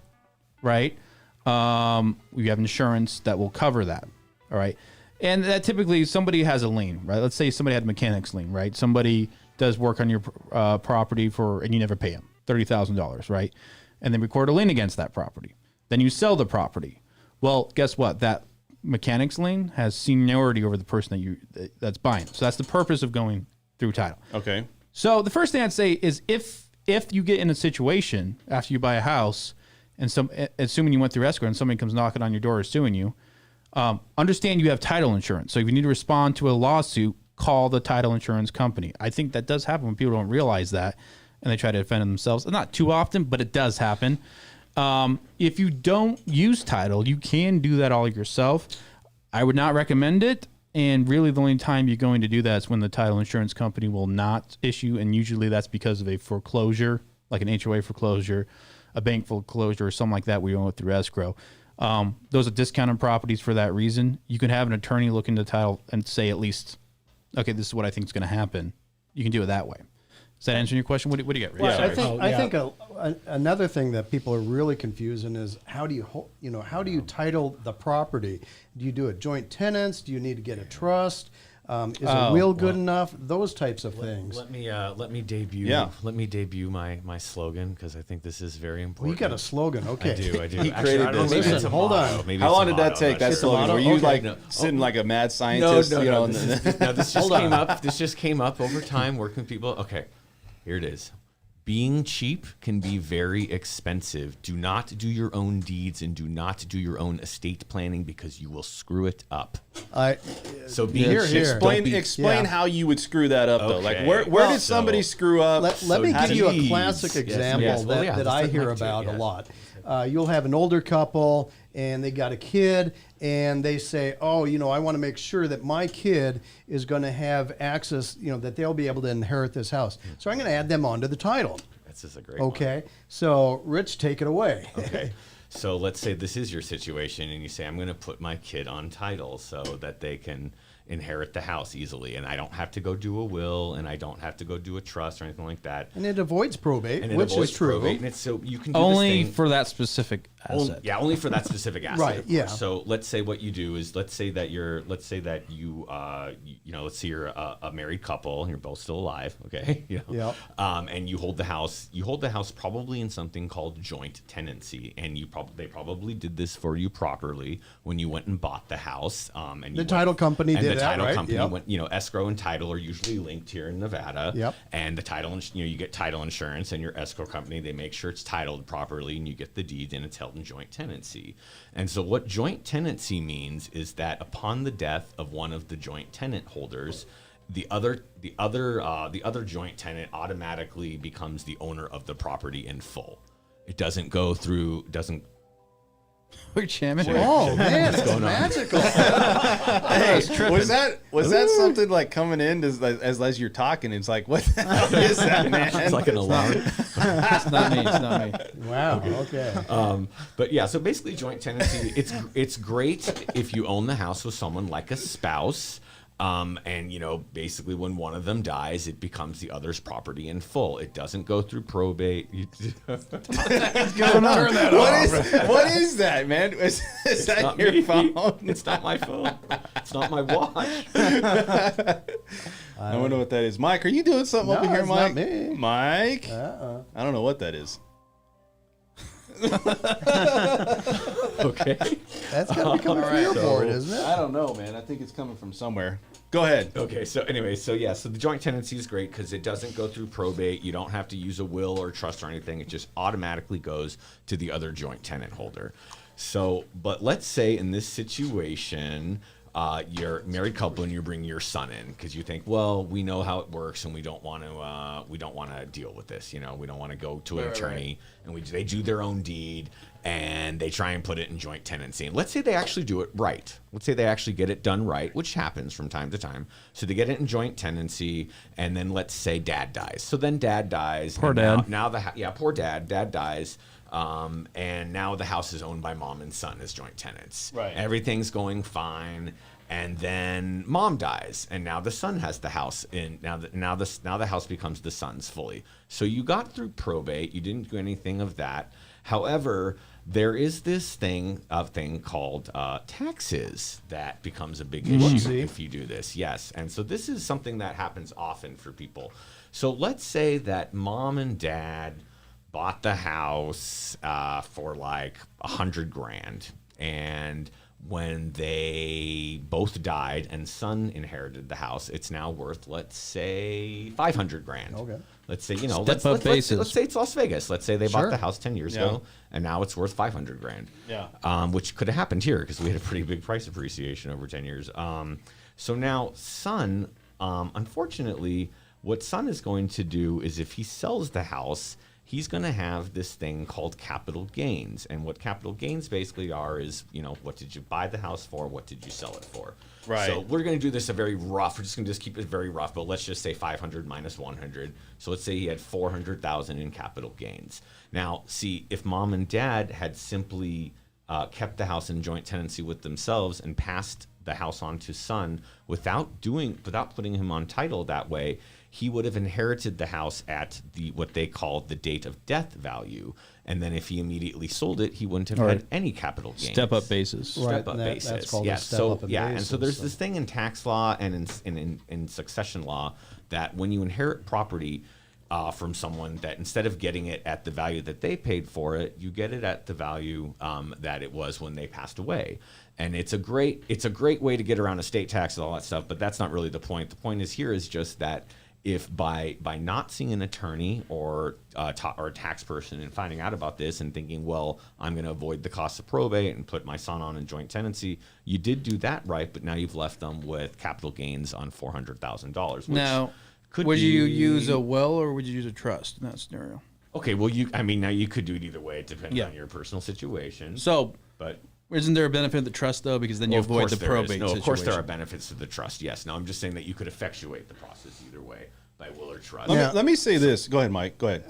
right, we have insurance that will cover that. All right. And that typically somebody has a lien, right? Let's say somebody had a mechanics lien, right? Somebody does work on your property and you never pay them $30,000, right? And they record a lien against that property. Then you sell the property. Well, guess what? That mechanics lien has seniority over the person that's buying. So that's the purpose of going through title. Okay. So the first thing I'd say is if you get in a situation after you buy a house and assuming you went through escrow and somebody comes knocking on your door or suing you, understand you have title insurance. So if you need to respond to a lawsuit, call the title insurance company. I think that does happen when people don't realize that and they try to defend themselves. Not too often, but it does happen. If you don't use title, you can do that all yourself. I would not recommend it. And really the only time you're going to do that is when the title insurance company will not issue. And usually that's because of a foreclosure, like an HOA foreclosure, a bank foreclosure, or something like that where you own it through escrow. Those are discounted properties for that reason. You can have an attorney look into the title and say at least, okay, this is what I think is going to happen. You can do it that way. Does that answer your question? What do you get? Well, I think another thing that people are really confusing is how do you title the property? Do you do it joint tenants? Do you need to get a trust? Is a will good enough? Those types of things. Let me debut my slogan because I think this is very important. Well, you got a slogan, okay? I do. He created this. Listen, hold on. How long did that take? That slogan? Were you sitting like a mad scientist? No, this just came up. This just came up over time working with people. Okay, here it is. Being cheap can be very expensive. Do not do your own deeds and do not do your own estate planning because you will screw it up. So explain how you would screw that up though. Like where did somebody screw up? Let me give you a classic example that I hear about a lot. You'll have an older couple and they got a kid and they say, oh, I want to make sure that my kid is going to have access, that they'll be able to inherit this house. So I'm going to add them onto the title. This is a great one. Okay. So Rich, take it away. Okay. So let's say this is your situation and you say, I'm going to put my kid on title so that they can inherit the house easily, and I don't have to go do a will, and I don't have to go do a trust or anything like that. And it avoids probate, which is true. And it's, so you can do only this thing, for that specific asset. only for that specific asset. Right. Yeah. So let's say what you do is let's say you're a married couple and you're both still alive. Okay. Yep. And you hold the house. You hold the house probably in something called joint tenancy, and they probably did this for you properly when you went and bought the house. And the title company did it. title right? company, Yep. when, escrow and title are usually linked here in Nevada. Yep. And the title, you get title insurance, and your escrow company, they make sure it's titled properly, and you get the deed, and it's held in joint tenancy. And so what joint tenancy means is that upon the death of one of the joint tenant holders, the other joint tenant automatically becomes the owner of the property in full. It doesn't go through, We're jamming. Oh man, it's magical. Was that something like coming in as you're talking? It's like, what the hell is that, man? it's like an alarm. It's not me. It's not me. Wow. Okay. But yeah, so basically joint tenancy, it's great if you own the house with someone like a spouse. And basically when one of them dies, it becomes the other's property in full. It doesn't go through probate. What's going on? What is that, man? Is that not your me. phone? It's not my phone. It's not my watch. I wonder what that is. Mike, are you doing something over here, it's Mike? not me. Mike? I don't know what that is. Okay. That's got to be coming from your board, isn't it? I don't know, man. I think it's coming from somewhere. Go ahead. Okay, so anyway, so the joint tenancy is great because it doesn't go through probate. You don't have to use a will or trust or anything. It just automatically goes to the other joint tenant holder. So, but let's say in this situation, you're a married couple and you bring your son in because you think, well, we know how it works and we don't want to deal with this. We don't want to go to an attorney, and they do their own deed and they try and put it in joint tenancy. And let's say they actually do it right. Let's say they actually get it done right, which happens from time to time. So they get it in joint tenancy, and then let's say dad dies. So then dad dies. Poor dad. Poor dad. Dad dies. And now the house is owned by mom and son as joint tenants. Right. Everything's going fine. And then mom dies, and now the son has the house in. Now the house becomes the son's fully. So you got through probate. You didn't do anything of that. However, there is this thing called taxes that becomes a big issue if you do this. Yes, and so this is something that happens often for people. So let's say that mom and dad bought the house for like $100,000, and when they both died and son inherited the house, it's now worth, let's say, $500,000. Okay. Let's say, let's say it's Las Vegas. Let's say they bought the house 10 years ago, and now it's worth $500,000. Yeah. Which could have happened here because we had a pretty big price appreciation over 10 years. So now son, unfortunately, what son is going to do is if he sells the house, he's going to have this thing called capital gains. And what capital gains basically are is, what did you buy the house for? What did you sell it for? Right. So we're going to do this we're just going to keep it very rough, but let's just say 500 minus 100. So let's say he had 400,000 in capital gains. Now, see, if mom and dad had simply kept the house in joint tenancy with themselves and passed the house on to son without putting him on title that way, he would have inherited the house at what they call the date of death value. And then if he immediately sold it, he wouldn't have had any capital gains. Step up basis. Right, Step up that's basis. called a Yes. step So up in and so there's basis, this thing in tax law and in succession law that when you inherit property from someone, that instead of getting it at the value that they paid for it, you get it at the value that it was when they passed away. And it's a great way to get around estate tax and all that stuff, but that's not really the point. The point is just that if by not seeing an attorney or a tax person and finding out about this and thinking, well, I'm going to avoid the cost of probate and put my son on in joint tenancy, you did do that right, but now you've left them with capital gains on $400,000. Now, would you use a will or would you use a trust in that scenario? Okay, well, now you could do it either way. It depends on your personal situation. So, but isn't there a benefit of the trust though? Because then you avoid the probate situation. Of course there are benefits to the trust. Yes. No, I'm just saying that you could effectuate the process either way by will or trust. Let me say this. Go ahead, Mike. Go ahead.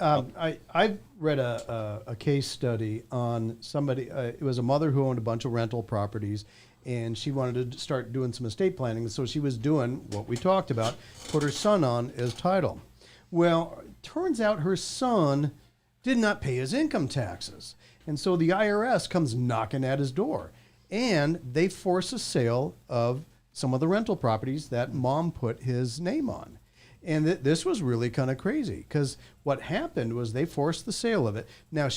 I read a case study on somebody. It was a mother who owned a bunch of rental properties, and she wanted to start doing some estate planning. So she was doing what we talked about, put her son on as title. Well, turns out her son did not pay his income taxes. And so the IRS comes knocking at his door, and they force a sale of some of the rental properties that mom put his name on. And this was really kind of crazy because what happened was they forced the sale of it. Now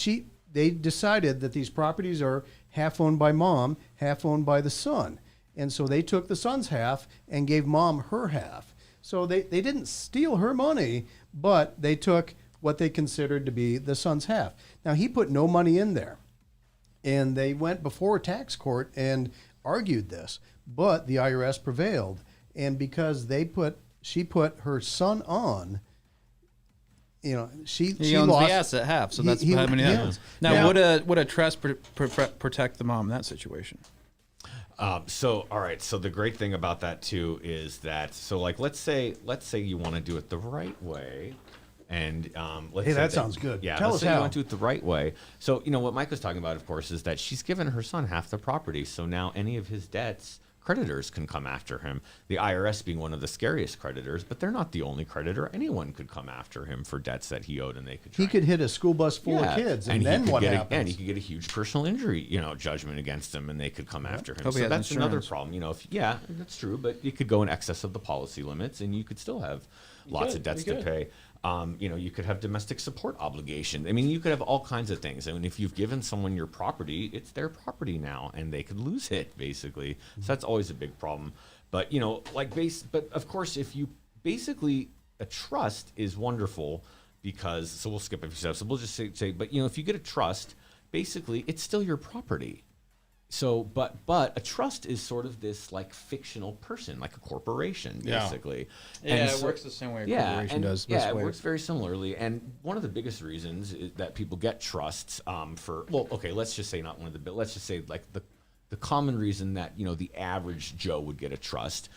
they decided that these properties are half owned by mom, half owned by the son. And so they took the son's half and gave mom her half. So they didn't steal her money, but they took what they considered to be the son's half. Now, he put no money in there. And they went before tax court and argued this, but the IRS prevailed. And because she put her son on, she owns lost the asset half, so that's how many that is. Now, would a trust protect the mom in that situation? So all right. So the great thing about that too is that like let's say you want to do it the right way. And let's say that sounds good. Yeah, Tell let's us say how. you want to do it the right way. So what Mike was talking about, of course, is that she's given her son half the property. So now any of his debts, creditors can come after him. The IRS being one of the scariest creditors, but they're not the only creditor. Anyone could come after him for debts that he owed, and they could. He could hit a school bus full of kids, and then what happens? And he could get a huge personal injury, judgment against him, and they could come after him. Hope he So has that's another insurance. problem. That's true, but it could go in excess of the policy limits, and you could still have lots of debts to pay. You could have domestic support obligation. I mean, you could have all kinds of things. I mean, if you've given someone your property, it's their property now, and they could lose it, basically. So that's always a big problem. But, but of course, if you basically, a trust is wonderful because, so we'll skip a few steps. So we'll just say, but, if you get a trust, basically, it's still your property. So, but a trust is sort of this like fictional person, like a corporation, basically. Yeah, it works the same way a corporation does. Yeah, it works very similarly. And one of the biggest reasons is that people get trusts let's just say not one of the, let's just say like the common reason that the average Joe would get a trust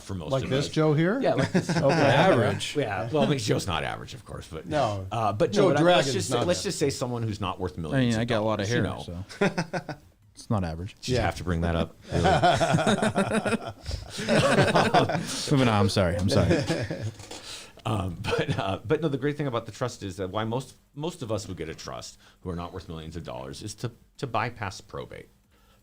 for most Like of this us. Joe here? Yeah, like this. Average. Yeah, well, Joe's not average, of course, but No. but Joe no, Dragon's let's not just say someone who's not worth I millions. mean, I got a lot of hair, dollars, so it's not average. Did you have to bring that up? Moving on. I'm sorry. But no, the great thing about the trust is that why most of us would get a trust who are not worth millions of dollars is to bypass probate.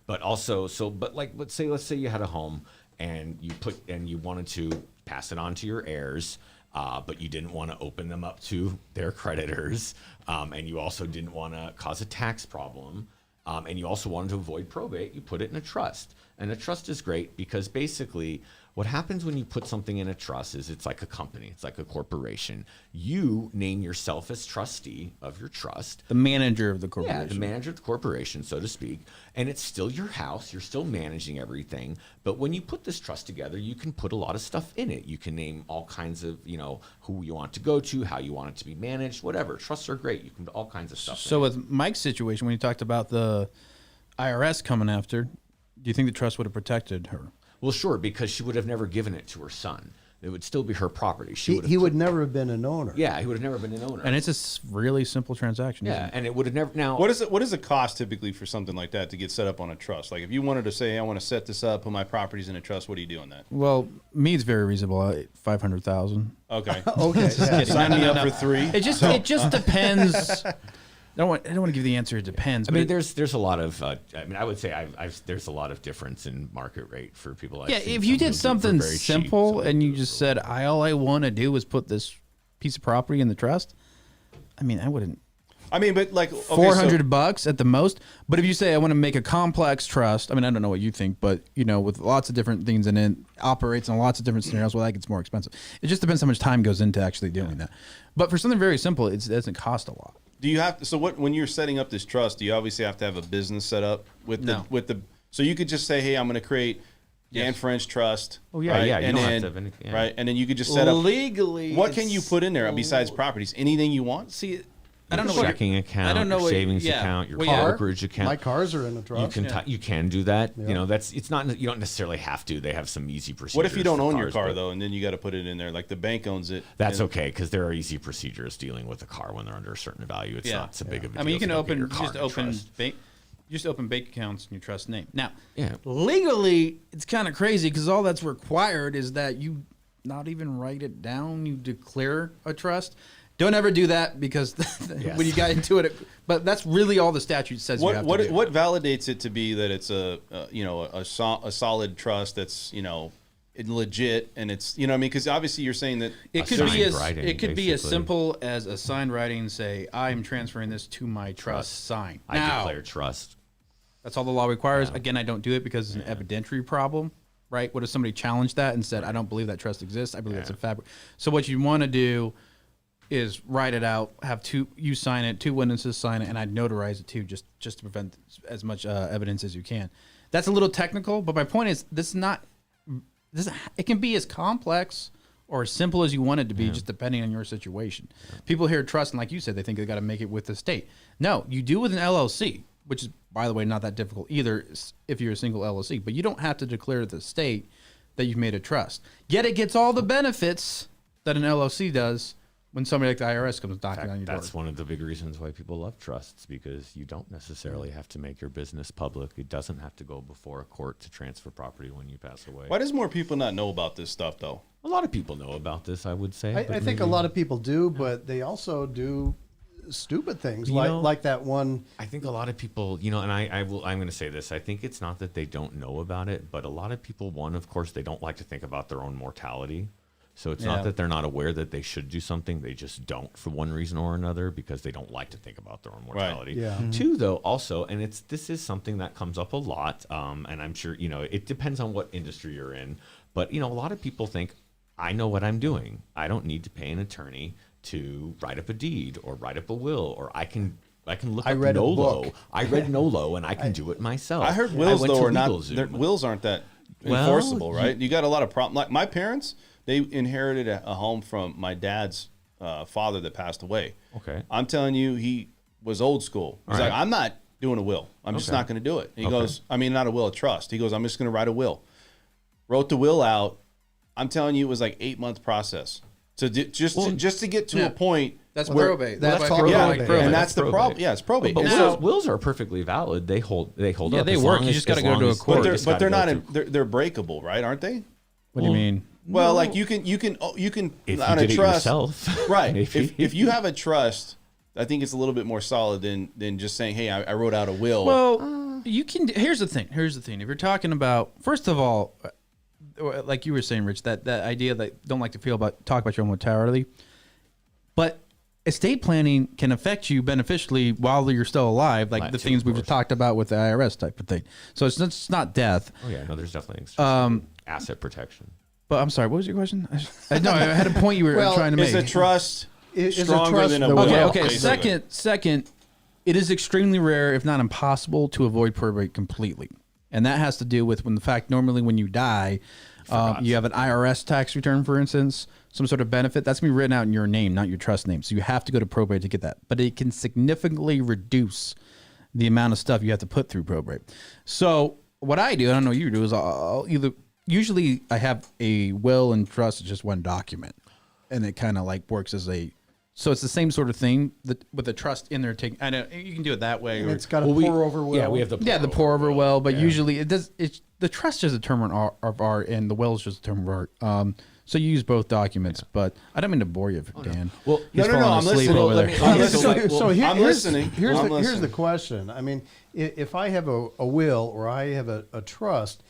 But also, let's say you had a home and you wanted to pass it on to your heirs, but you didn't want to open them up to their creditors, and you also didn't want to cause a tax problem, and you also wanted to avoid probate. You put it in a trust, and a trust is great because basically what happens when you put something in a trust is it's like a company, it's like a corporation. You name yourself as trustee of your trust. The manager of the corporation. Yeah, the manager of the corporation, so to speak. And it's still your house. You're still managing everything. But when you put this trust together, you can put a lot of stuff in it. You can name all kinds of, who you want to go to, how you want it to be managed, whatever. Trusts are great. You can put all kinds of stuff So in with Mike's situation, when you talked about the IRS coming after, do you think the trust would have protected her? Well, sure, because she would have never given it to her son. It would still be her property. He would never have been an owner. Yeah, he would have never been an owner. And it's really simple transaction. yeah, Isn't it? and it would have never. Now, What is the cost typically for something like that to get set up on a trust? Like if you wanted to say, hey, I want to set this up, put my properties in a trust, what do you do on that? Well, me, it's very reasonable. 500,000. Okay. Okay. yeah. Sign me up for 3. It just depends. I don't want to give the answer. It depends. I but mean, there's a lot of. I would say there's a lot of difference in market rate for people. I've seen if you some did who something for very cheap, simple some and you who just for- said, all I want to do is put this piece of property in the trust, I mean, I wouldn't. I mean, but like okay, $400 at the most. But if you say I want to make a complex trust, I mean, I don't know what you think, but with lots of different things in it, operates in lots of different scenarios, well, that gets more expensive. It just depends how much time goes into actually doing that. But for something very simple, it doesn't cost a lot. Do you have to, so what when you're setting up this trust, do you obviously have to have a business set up with the so you could just say, hey, I'm going to create Dan French Trust. Oh yeah, right? yeah. You and don't then, have to have anything. Yeah. right, and then you could just set up legally. What can you put in there besides properties? Anything you want? See? I don't know Your what checking account, I don't know your what- savings yeah. account, your Well, yeah. brokerage account. My cars are in a trust. You can do that. Yeah. It's not. You don't necessarily have to. They have some easy procedures. What if you don't for own your cars, car but though, and then you got to put it in there? Like the bank owns it. That's and- okay because there are easy procedures dealing with a car when they're under a certain value. It's not so big of a deal. I mean, you can to get your open car just in a open trust. bank. Just open bank accounts in your trust name. Now, Yeah. legally, it's kind of crazy because all that's required is that you not even write it down. You declare a trust. Don't ever do that because Yes. when you got into it, but that's really all the statute says you have to do. What validates it to be that it's a solid trust that's legit and it's what I mean, because obviously you're saying that It could signed be as writing, it could be as basically. simple as a signed writing. Say, I'm transferring this to my trust. Sign. I declare trust. That's all the law requires. Again, I don't do it because it's an evidentiary problem, right? What if somebody challenged that and said, I don't believe that trust exists. I believe it's a fabric. So what you want to do is write it out, have you sign it, 2 witnesses sign it, and I'd notarize it too, just to prevent as much evidence as you can. That's a little technical, but my point is it can be as complex or as simple as you want it to be, just depending on your situation. People hear trust, and like you said, they think they got to make it with the state. No, you do with an LLC, which is, by the way, not that difficult either if you're a single LLC. But you don't have to declare to the state that you've made a trust. Yet it gets all the benefits that an LLC does when somebody like the IRS comes knocking on your door. That's one of the big reasons why people love trusts, because you don't necessarily have to make your business public. It doesn't have to go before a court to transfer property when you pass away. Why does more people not know about this stuff, though? A lot of people know about this, I would say. I think a lot of people do, but they also do stupid things like that one. I think a lot of people, and I'm going to say this. I think it's not that they don't know about it, but a lot of people, of course, they don't like to think about their own mortality. So it's not that they're not aware that they should do something. They just don't for one reason or another because they don't like to think about their own mortality. Right. Yeah. Two, though, also, and this is something that comes up a lot, and I'm sure, it depends on what industry you're in. But, a lot of people think, I know what I'm doing. I don't need to pay an attorney to write up a deed or write up a will, or I can look up NOLO. I read NOLO, and I can do it myself. I heard wills, though, are not, wills aren't that enforceable, right? You got a lot of problems. Like my parents, they inherited a home from my dad's father that passed away. Okay. I'm telling you, he was old school. He's like, I'm not doing a will. I'm just not going to do it. And he goes, not a will, a trust. He goes, I'm just going to write a will. Wrote the will out. I'm telling you, it was like 8-month process. So just to get to a point. That's probate. That's called probate. And that's the problem. Yeah, it's probate. But wills are perfectly valid. They hold yeah, up. they work. You just got to go to a court. But they're not. They're breakable, right? Aren't they? What do you mean? Well, like you can if on you a did trust, it yourself, right? If you have a trust, I think it's a little bit more solid than just saying, "Hey, I wrote out a will." Well, you can. Here's the thing. If you're talking about, first of all, like you were saying, Rich, that idea that don't like to talk about your own mortality, but estate planning can affect you beneficially while you're still alive, like the things we've talked about with the IRS type of thing. So it's not death. Oh yeah, no, there's definitely asset protection. But I'm sorry, what was your question? No, I had a point you were trying to make. Is a trust stronger than a will? Okay. Second, it is extremely rare, if not impossible, to avoid probate completely. And that has to do with normally when you die, you have an IRS tax return, for instance, some sort of benefit. That's going to be written out in your name, not your trust name. So you have to go to probate to get that. But it can significantly reduce the amount of stuff you have to put through probate. So what I do, I don't know what you do, is usually I have a will and trust, it's just one document. And it kind of like works as so it's the same sort of thing with the trust in there. I know you can do it that way. And it's got a pour over will. Yeah, we have the pour over will. But usually the trust is a term of art, and the will is just a term of art. So you use both documents, but I don't mean to bore you, Dan. Well, no, I'm listening. I'm listening. Here's the question. I mean, if I have a will or I have a trust,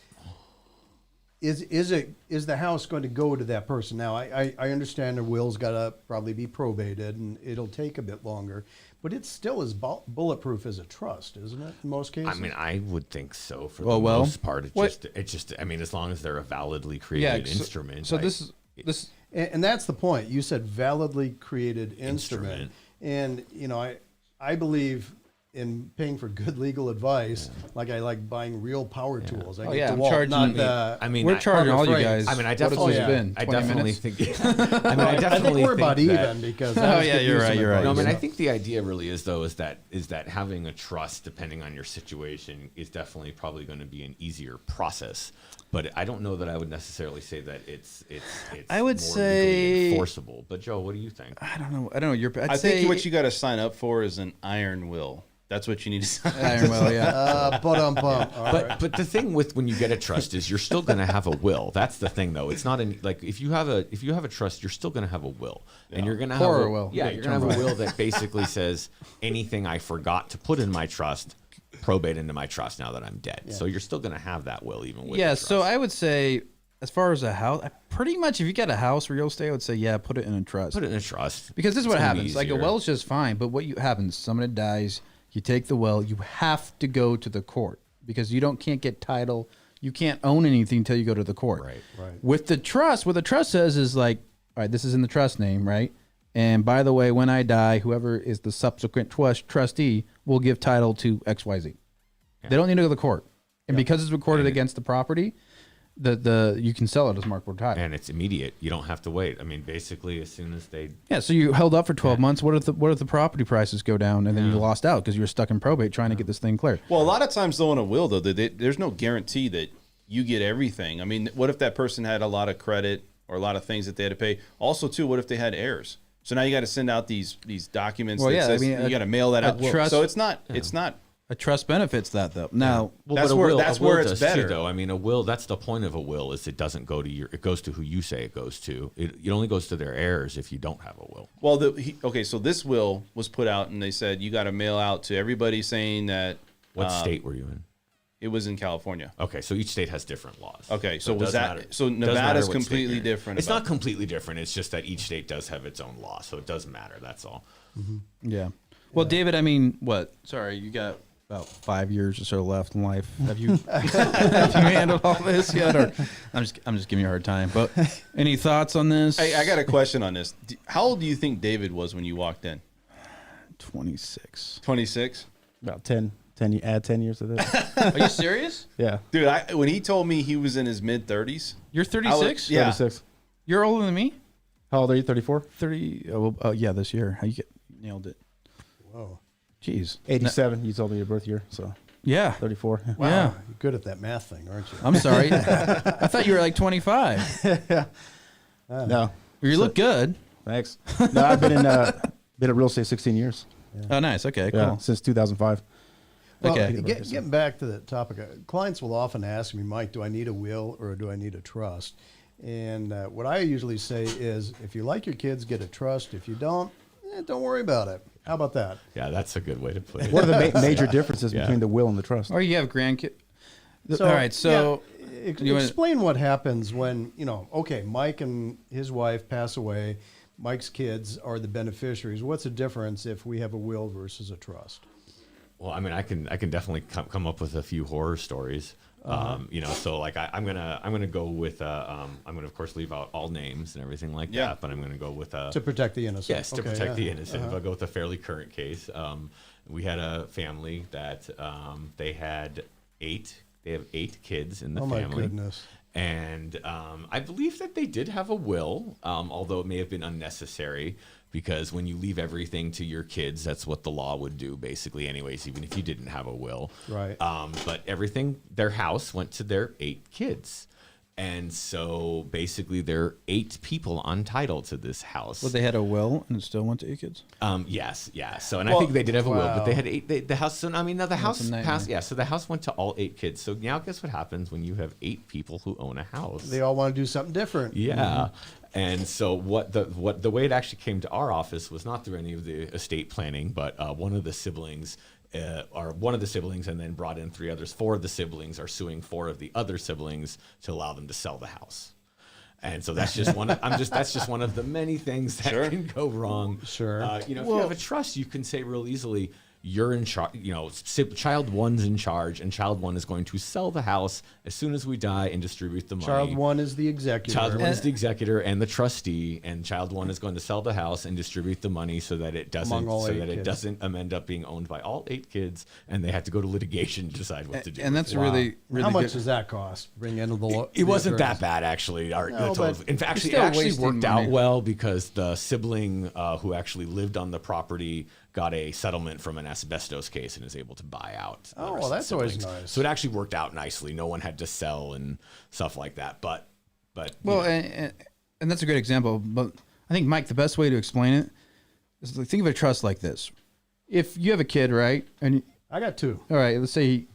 is the house going to go to that person? Now, I understand the will's got to probably be probated, and it'll take a bit longer. But it still is bulletproof as a trust, isn't it? In most cases. I mean, I would think so for the most part. It's just. I mean, as long as they're a validly created instrument. So this. And that's the point. You said validly created instrument. And I believe in paying for good legal advice, like I like buying real power tools. I get I'm charging. We're charging all you guys. I mean, I definitely think. I think we're about even because. You're right. No, I mean, I think the idea really is that having a trust, depending on your situation, is definitely probably going to be an easier process. But I don't know that I would necessarily say that it's I would more say legally enforceable. But Joe, what do you think? I don't know. I think what you got to sign up for is an iron will. That's what you need to sign. Iron will, yeah. But the thing with when you get a trust is you're still going to have a will. That's the thing, though. It's not like if you have a trust, you're still going to have a will, and you're going to have a will. Yeah, you're going to have a will that basically says anything I forgot to put in my trust, probate into my trust now that I'm dead. Yeah. So you're still going to have that will even with the trust. So I would say, as far as a house, pretty much if you get a house real estate, I would say, put it in a trust. Put it in a trust. Because this is what happens. Like a will's just fine, but what happens, somebody dies, you take the will, you have to go to the court. because you can't get title. You can't own anything until you go to the court. Right. With the trust, what the trust says is like, all right, this is in the trust name, right? And by the way, when I die, whoever is the subsequent trustee will give title to XYZ. Yeah. They don't need to go to the court. And because it's recorded against the property, you can sell it as marketable title. And it's immediate. You don't have to wait. I mean, basically, as soon as they... Yeah, so you held up for 12 months. What if the property prices go down and then you lost out because you were stuck in probate trying to get this thing cleared? Well, a lot of times, though, in a will, though, there's no guarantee that you get everything. I mean, what if that person had a lot of credit or a lot of things that they had to pay? Also, too, what if they had heirs? So now you got to send out these documents. Well, that says, you got to mail that out. So it's not. A trust benefits that though. Now, that's where it's better. Too, though. I mean, a will. That's the point of a will, is it doesn't go to it goes to who you say it goes to. It only goes to their heirs if you don't have a will. Well, so this will was put out, and they said you got to mail out to everybody saying that. What state were you in? It was in California. Okay, so each state has different laws. Okay, so was that matter. So Nevada's completely different? It's not completely different. It's just that each state does have its own law, so it does matter. That's all. Mm-hmm. Yeah. Well, David, I mean, what? Sorry, you got about 5 years or so left in life. Have you handled all this yet? Or I'm just giving you a hard time. But any thoughts on this? I got a question on this. How old do you think David was when you walked in? 26. 26? About 10. Add 10 years to that. Are you serious? Yeah. Dude, when he told me he was in his mid-30s. You're 36? Yeah. 36. You're older than me? How old are you? 34? 30. Yeah, this year. How you nailed it. Whoa. Jeez. 87. You told me your birth year, so. Yeah. 34. Wow. Yeah. You're good at that math thing, aren't you? I'm sorry. I thought you were like 25. No. You look good. Thanks. No, I've been in real estate 16 years. Yeah. Oh, nice. Okay, cool. Yeah, since 2005. Well, okay. Getting back to the topic, clients will often ask me, Mike, do I need a will or do I need a trust? And what I usually say is, if you like your kids, get a trust. If you don't worry about it. How about that? Yeah, that's a good way to put it. What are the major differences between the will and the trust? Or you have grandkids. So, all right, so explain what happens when, okay, Mike and his wife pass away. Mike's kids are the beneficiaries. What's the difference if we have a will versus a trust? Well, I mean, I can definitely come up with a few horror stories. So like I'm gonna go with I'm gonna of course leave out all names and everything like that, but I'm gonna go with to protect the innocent. Yes, to protect the innocent. I'll go with a fairly current case. We had a family that they have 8 kids in the family. Oh my goodness. And I believe that they did have a will, although it may have been unnecessary, because when you leave everything to your kids, that's what the law would do, basically, anyways, even if you didn't have a will. Right. But their house went to their 8 kids. And so basically there are 8 people on title to this house. Well, they had a will and it still went to 8 kids? Yes, yeah. So, and I think they did have a will, but they had 8. The house, so I mean, now the house passed. Yeah, so the house went to all 8 kids. So now guess what happens when you have 8 people who own a house? They all want to do something different. Yeah. Mm-hmm. And so the way it actually came to our office was not through any of the estate planning, but one of the siblings and then brought in 3 others. 4 of the siblings are suing 4 of the other siblings to allow them to sell the house. And so that's just one. That's just one of the many things that can go wrong. Sure. If you have a trust, you can say real easily, you're in charge. Child 1's in charge, and child 1 is going to sell the house as soon as we die and distribute the money. Child 1 is the executor. Child 1 is the executor and the trustee, and child 1 is going to sell the house and distribute the money so that it doesn't end up being owned by all 8 kids, and they have to go to litigation to decide what to do. And that's really how much does that cost? Bring into the it wasn't that bad actually. In fact, it actually worked out well because the sibling who actually lived on the property got a settlement from an asbestos case and is able to buy out. Oh, well, that's always nice. So it actually worked out nicely. No one had to sell and stuff like that. But and that's a great example. But I think, Mike, the best way to explain it is to think of a trust like this. If you have a kid, right, and I got 2. All right, let's say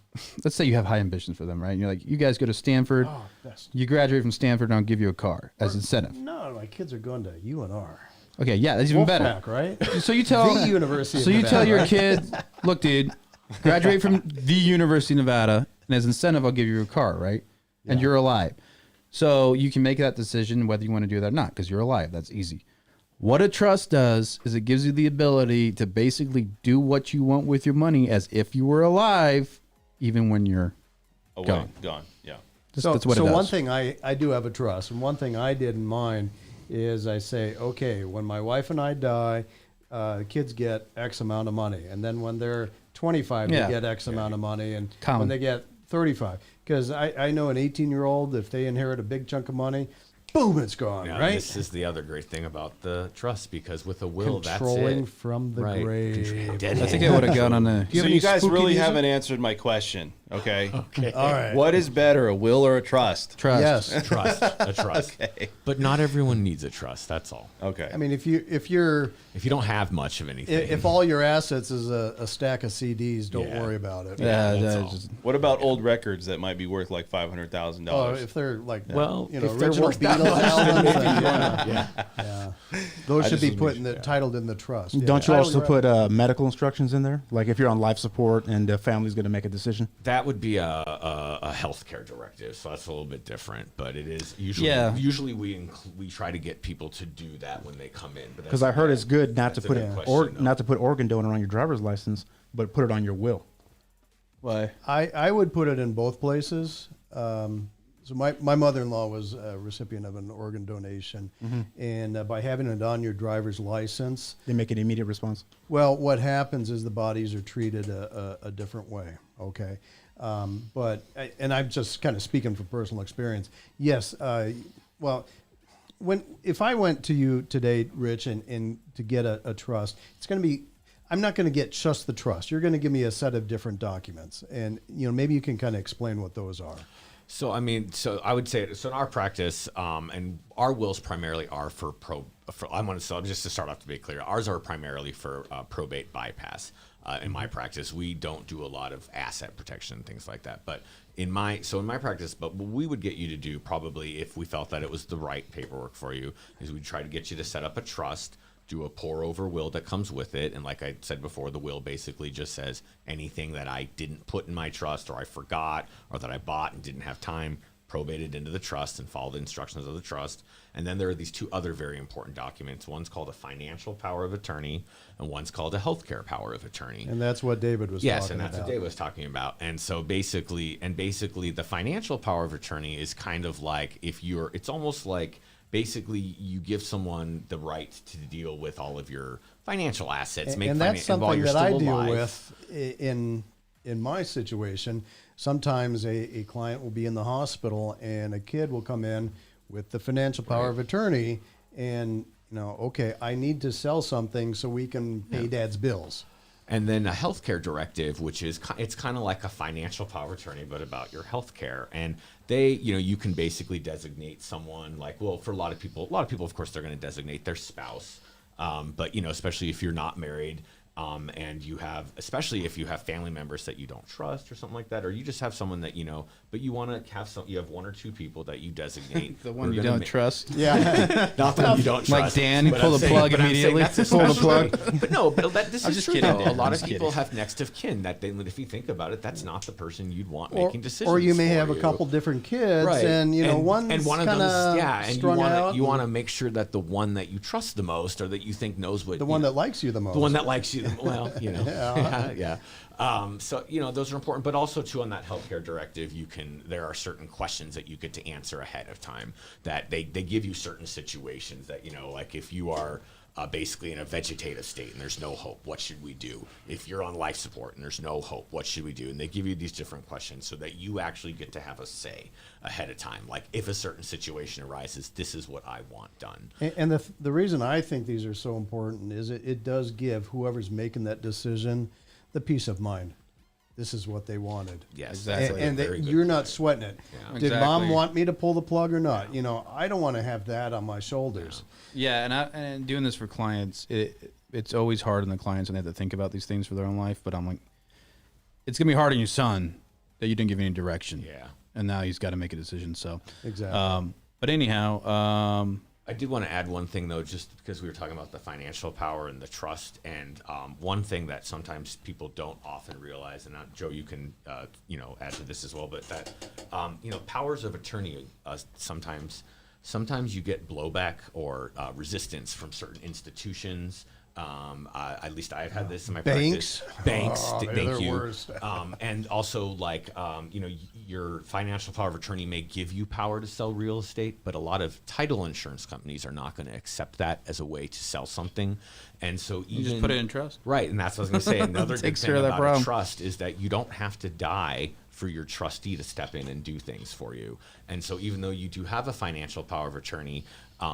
you have high ambitions for them, right? And you're like, you guys go to Stanford. Oh, you graduate from Stanford, and I'll give you a car as incentive. No, my kids are going to UNR. Okay, yeah, that's even better. Right? So you tell the University. So you tell your kid, look, dude, graduate from the University of Nevada, and as incentive, I'll give you a car, right? And you're alive. So you can make that decision whether you want to do that or not, because you're alive. That's easy. What a trust does is it gives you the ability to basically do what you want with your money as if you were alive, even when you're away, gone. Yeah. That's what it so does. one thing I do have a trust, and one thing I did in mine is I say, okay, when my wife and I die, kids get X amount of money, and then when they're 25, Yeah. they get X amount of money, and Common. when they get 35, because I know an 18-year-old, if they inherit a big chunk of money, boom, it's gone, Now, right? This is the other great thing about the trust, because with a will, Controlling that's it. from the Right. grave. Dead I think I would have gone on a. Do you So have you any guys spooky really music? haven't answered my question. Okay. All right. What is better, a will or a trust? Trust. Yes. Trust, a trust. But not everyone needs a trust. That's all. Okay. I mean, if you don't have much of anything, if all your assets is a stack of CDs, don't Yeah. worry about it. Yeah, that's that's all. just- What about old records that might be worth like $500,000? Oh, if they're like, Well, you know, if they're original worth that Beatles much, albums, then yeah. those should just be was put in the titled in the trust. Yeah. Don't you Title also your- put medical instructions in there? Like if you're on life support and the family's going to make a decision? That would be a healthcare directive, so that's a little bit different. But it is usually Yeah. usually we try to get people to do that when they come in. Because I heard it's good not to that's a put good it question, though. not to put organ donor on your driver's license, but put it on your will. Why? I would put it in both places. So my mother-in-law was a recipient of an organ donation, and by having it on your driver's license, They make an immediate response. well, what happens is the bodies are treated a different way. Okay, and I'm just kind of speaking from personal experience. Yes, well, if I went to you today, Rich, and to get a trust, it's going to be. I'm not going to get just the trust. You're going to give me a set of different documents, and maybe you can kind of explain what those are. So, I mean, so I would say, so in our practice, and our wills primarily are for just to start off to be clear, ours are primarily for probate bypass. In my practice, we don't do a lot of asset protection and things like that. But in my practice, but what we would get you to do probably if we felt that it was the right paperwork for you is we'd try to get you to set up a trust, do a pour over will that comes with it. And like I said before, the will basically just says anything that I didn't put in my trust or I forgot or that I bought and didn't have time, probated into the trust and follow the instructions of the trust. And then there are these two other very important documents. One's called a financial power of attorney and one's called a healthcare power of attorney. And that's what David was Yes, talking and that's about. what Dave was talking about. And so basically the financial power of attorney is kind of like it's almost like basically you give someone the right to deal with all of your financial assets. And that's while something you're that I still deal alive. with in my situation. Sometimes a client will be in the hospital and a kid will come in with the financial power of attorney and, okay, I need to sell something so we can pay dad's bills. And then a healthcare directive, which is it's kind of like a financial power of attorney, but about your healthcare. And you can basically designate someone for a lot of people, of course, they're going to designate their spouse. But especially if you're not married, and especially if you have family members that you don't trust or something like that, or you just have someone that but you want to have you have one or two people that you designate. The one you don't trust. Yeah. Not the one you don't Like trust. Dan, he But pulled I'm the saying- plug but I'm saying immediately. that's Pull the especially- plug. But no, this I'm is just true. kidding, though. Dan. A lot I'm of just people kidding. have next of kin that if you think about it, that's not the person you'd want Or, making decisions. or you may for have a you. couple different kids Right. and, one's one of kind them's of and strung out. you want to make sure that the one that you trust the most or that you think knows what the one that likes you the most. the one that likes you yeah. So those are important, but also too on that healthcare directive, there are certain questions that you get to answer ahead of time that they give you certain situations that like if you are basically in a vegetative state and there's no hope, what should we do? If you're on life support and there's no hope, what should we do? And they give you these different questions so that you actually get to have a say ahead of time. Like if a certain situation arises, this is what I want done. And the reason I think these are so important is it does give whoever's making that decision the peace of mind. This is what they wanted. Yes, Exactly. And very good you're not point. sweating it. Yeah. Did mom Exactly. want me to pull the plug or not? I don't want to have that on my shoulders. Yeah, and doing this for clients, it's always hard on the clients when they have to think about these things for their own life. But I'm like, it's gonna be hard on your son that you didn't give any direction. Yeah. And now he's got to make a decision. So Exactly. But anyhow, I did want to add one thing, though, just because we were talking about the financial power and the trust. And one thing that sometimes people don't often realize, and Joe, you can, add to this as well, but that, powers of attorney, sometimes you get blowback or resistance from certain institutions At least I've had this in my Banks? practice. Banks, They're thank the you. worst. And also, like, your financial power of attorney may give you power to sell real estate, but a lot of title insurance companies are not going to accept that as a way to sell something. And so You just put it in trust. Right, and that's what I was going to say. Another good Takes thing care of that about a problem. trust is that you don't have to die for your trustee to step in and do things for you. And so even though you do have a financial power of attorney,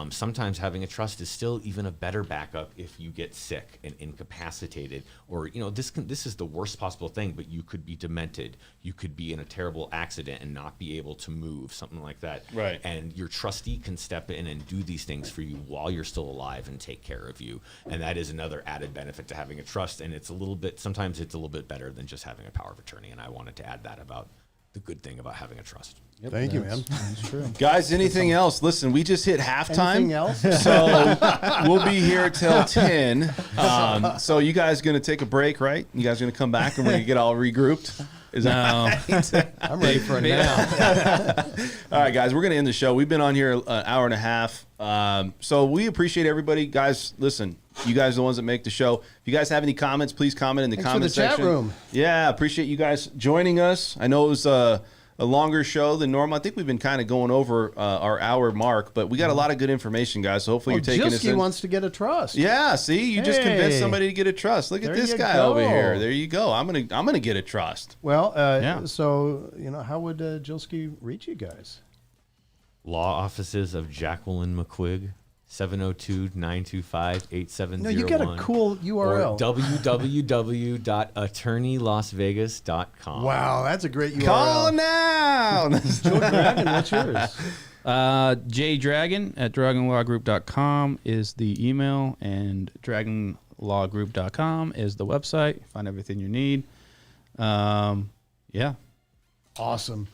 sometimes having a trust is still even a better backup if you get sick and incapacitated, or this is the worst possible thing, but you could be demented, you could be in a terrible accident and not be able to move, something like that. Right. And your trustee can step in and do these things for you while you're still alive and take care of you. And that is another added benefit to having a trust. And sometimes it's a little bit better than just having a power of attorney. And I wanted to add that about the good thing about having a trust. Thank you, man. That's true. Guys, anything else? Listen, we just hit halftime. Anything else? So we'll be here till 10. So you guys going to take a break, right? You guys going to come back and we're going to get all regrouped? Is that I'm ready for a nap. All right, guys, we're going to end the show. We've been on here an hour and a half. So we appreciate everybody. Guys, listen, you guys are the ones that make the show. If you guys have any comments, please comment in the Thanks for comment the chat section. room. Yeah, appreciate you guys joining us. I know it was a longer show than normal. I think we've been kind of going over our hour mark, but we got a lot of good information, guys. So hopefully you're taking us Jilsky in. wants to get a trust. Yeah, see, you just convinced Hey. somebody to get a trust. Look at There this you guy go. over here. There you go. I'm gonna get a trust. Well, Yeah. so how would Jilsky reach you guys? Law offices of Jacqueline McQuigg, 702-925-8701. No, you got a cool URL. Or www.attorneylasvegas.com. Wow, that's a great URL. Call now. Joe Dragon, what's yours? jdragon at dragonlawgroup.com is the email, and dragonlawgroup.com is the website. Find everything you need. Yeah. Awesome.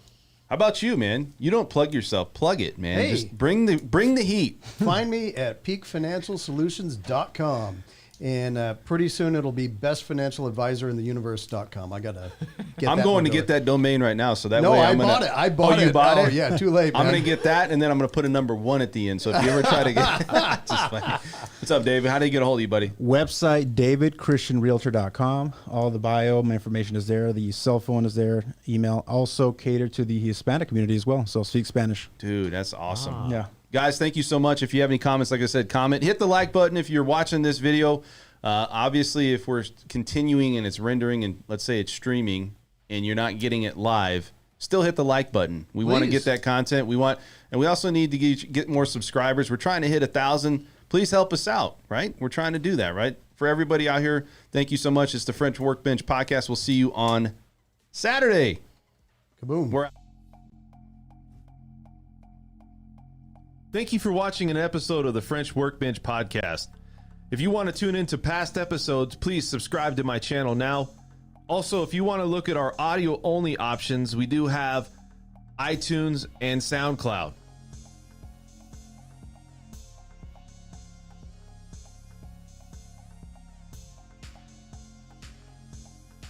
How about you, man? You don't plug yourself. Plug it, man. Hey. Just bring the heat. Find me at peakfinancialsolutions.com. And pretty soon it'll be bestfinancialadvisorintheuniverse.com. I got to get I'm that going one to get that domain right now. So that No, way I I'm gonna, bought it. I bought you it. bought Oh, it? yeah, too late, I'm man. going to get that, and then I'm going to put a number 1 at the end. So if you ever try to get... Just funny. What's up, David? How do you get a hold of you, buddy? Website, davidchristianrealtor.com. All the bio, my information is there. The cell phone is there. Email. Also cater to the Hispanic community as well. So speak Spanish. Dude, that's awesome. Yeah. Guys, thank you so much. If you have any comments, like I said, comment. Hit the like button if you're watching this video. Obviously, if we're continuing and it's rendering and let's say it's streaming and you're not getting it live, still hit the like button. We want to get that content. We also need to get more subscribers. We're trying to hit 1,000. Please help us out, right? We're trying to do that, right? For everybody out here, thank you so much. It's the French Workbench Podcast. We'll see you on Saturday. Kaboom. Thank you for watching an episode of the French Workbench Podcast. If you want to tune into past episodes, please subscribe to my channel now. Also, if you want to look at our audio-only options, we do have iTunes and SoundCloud.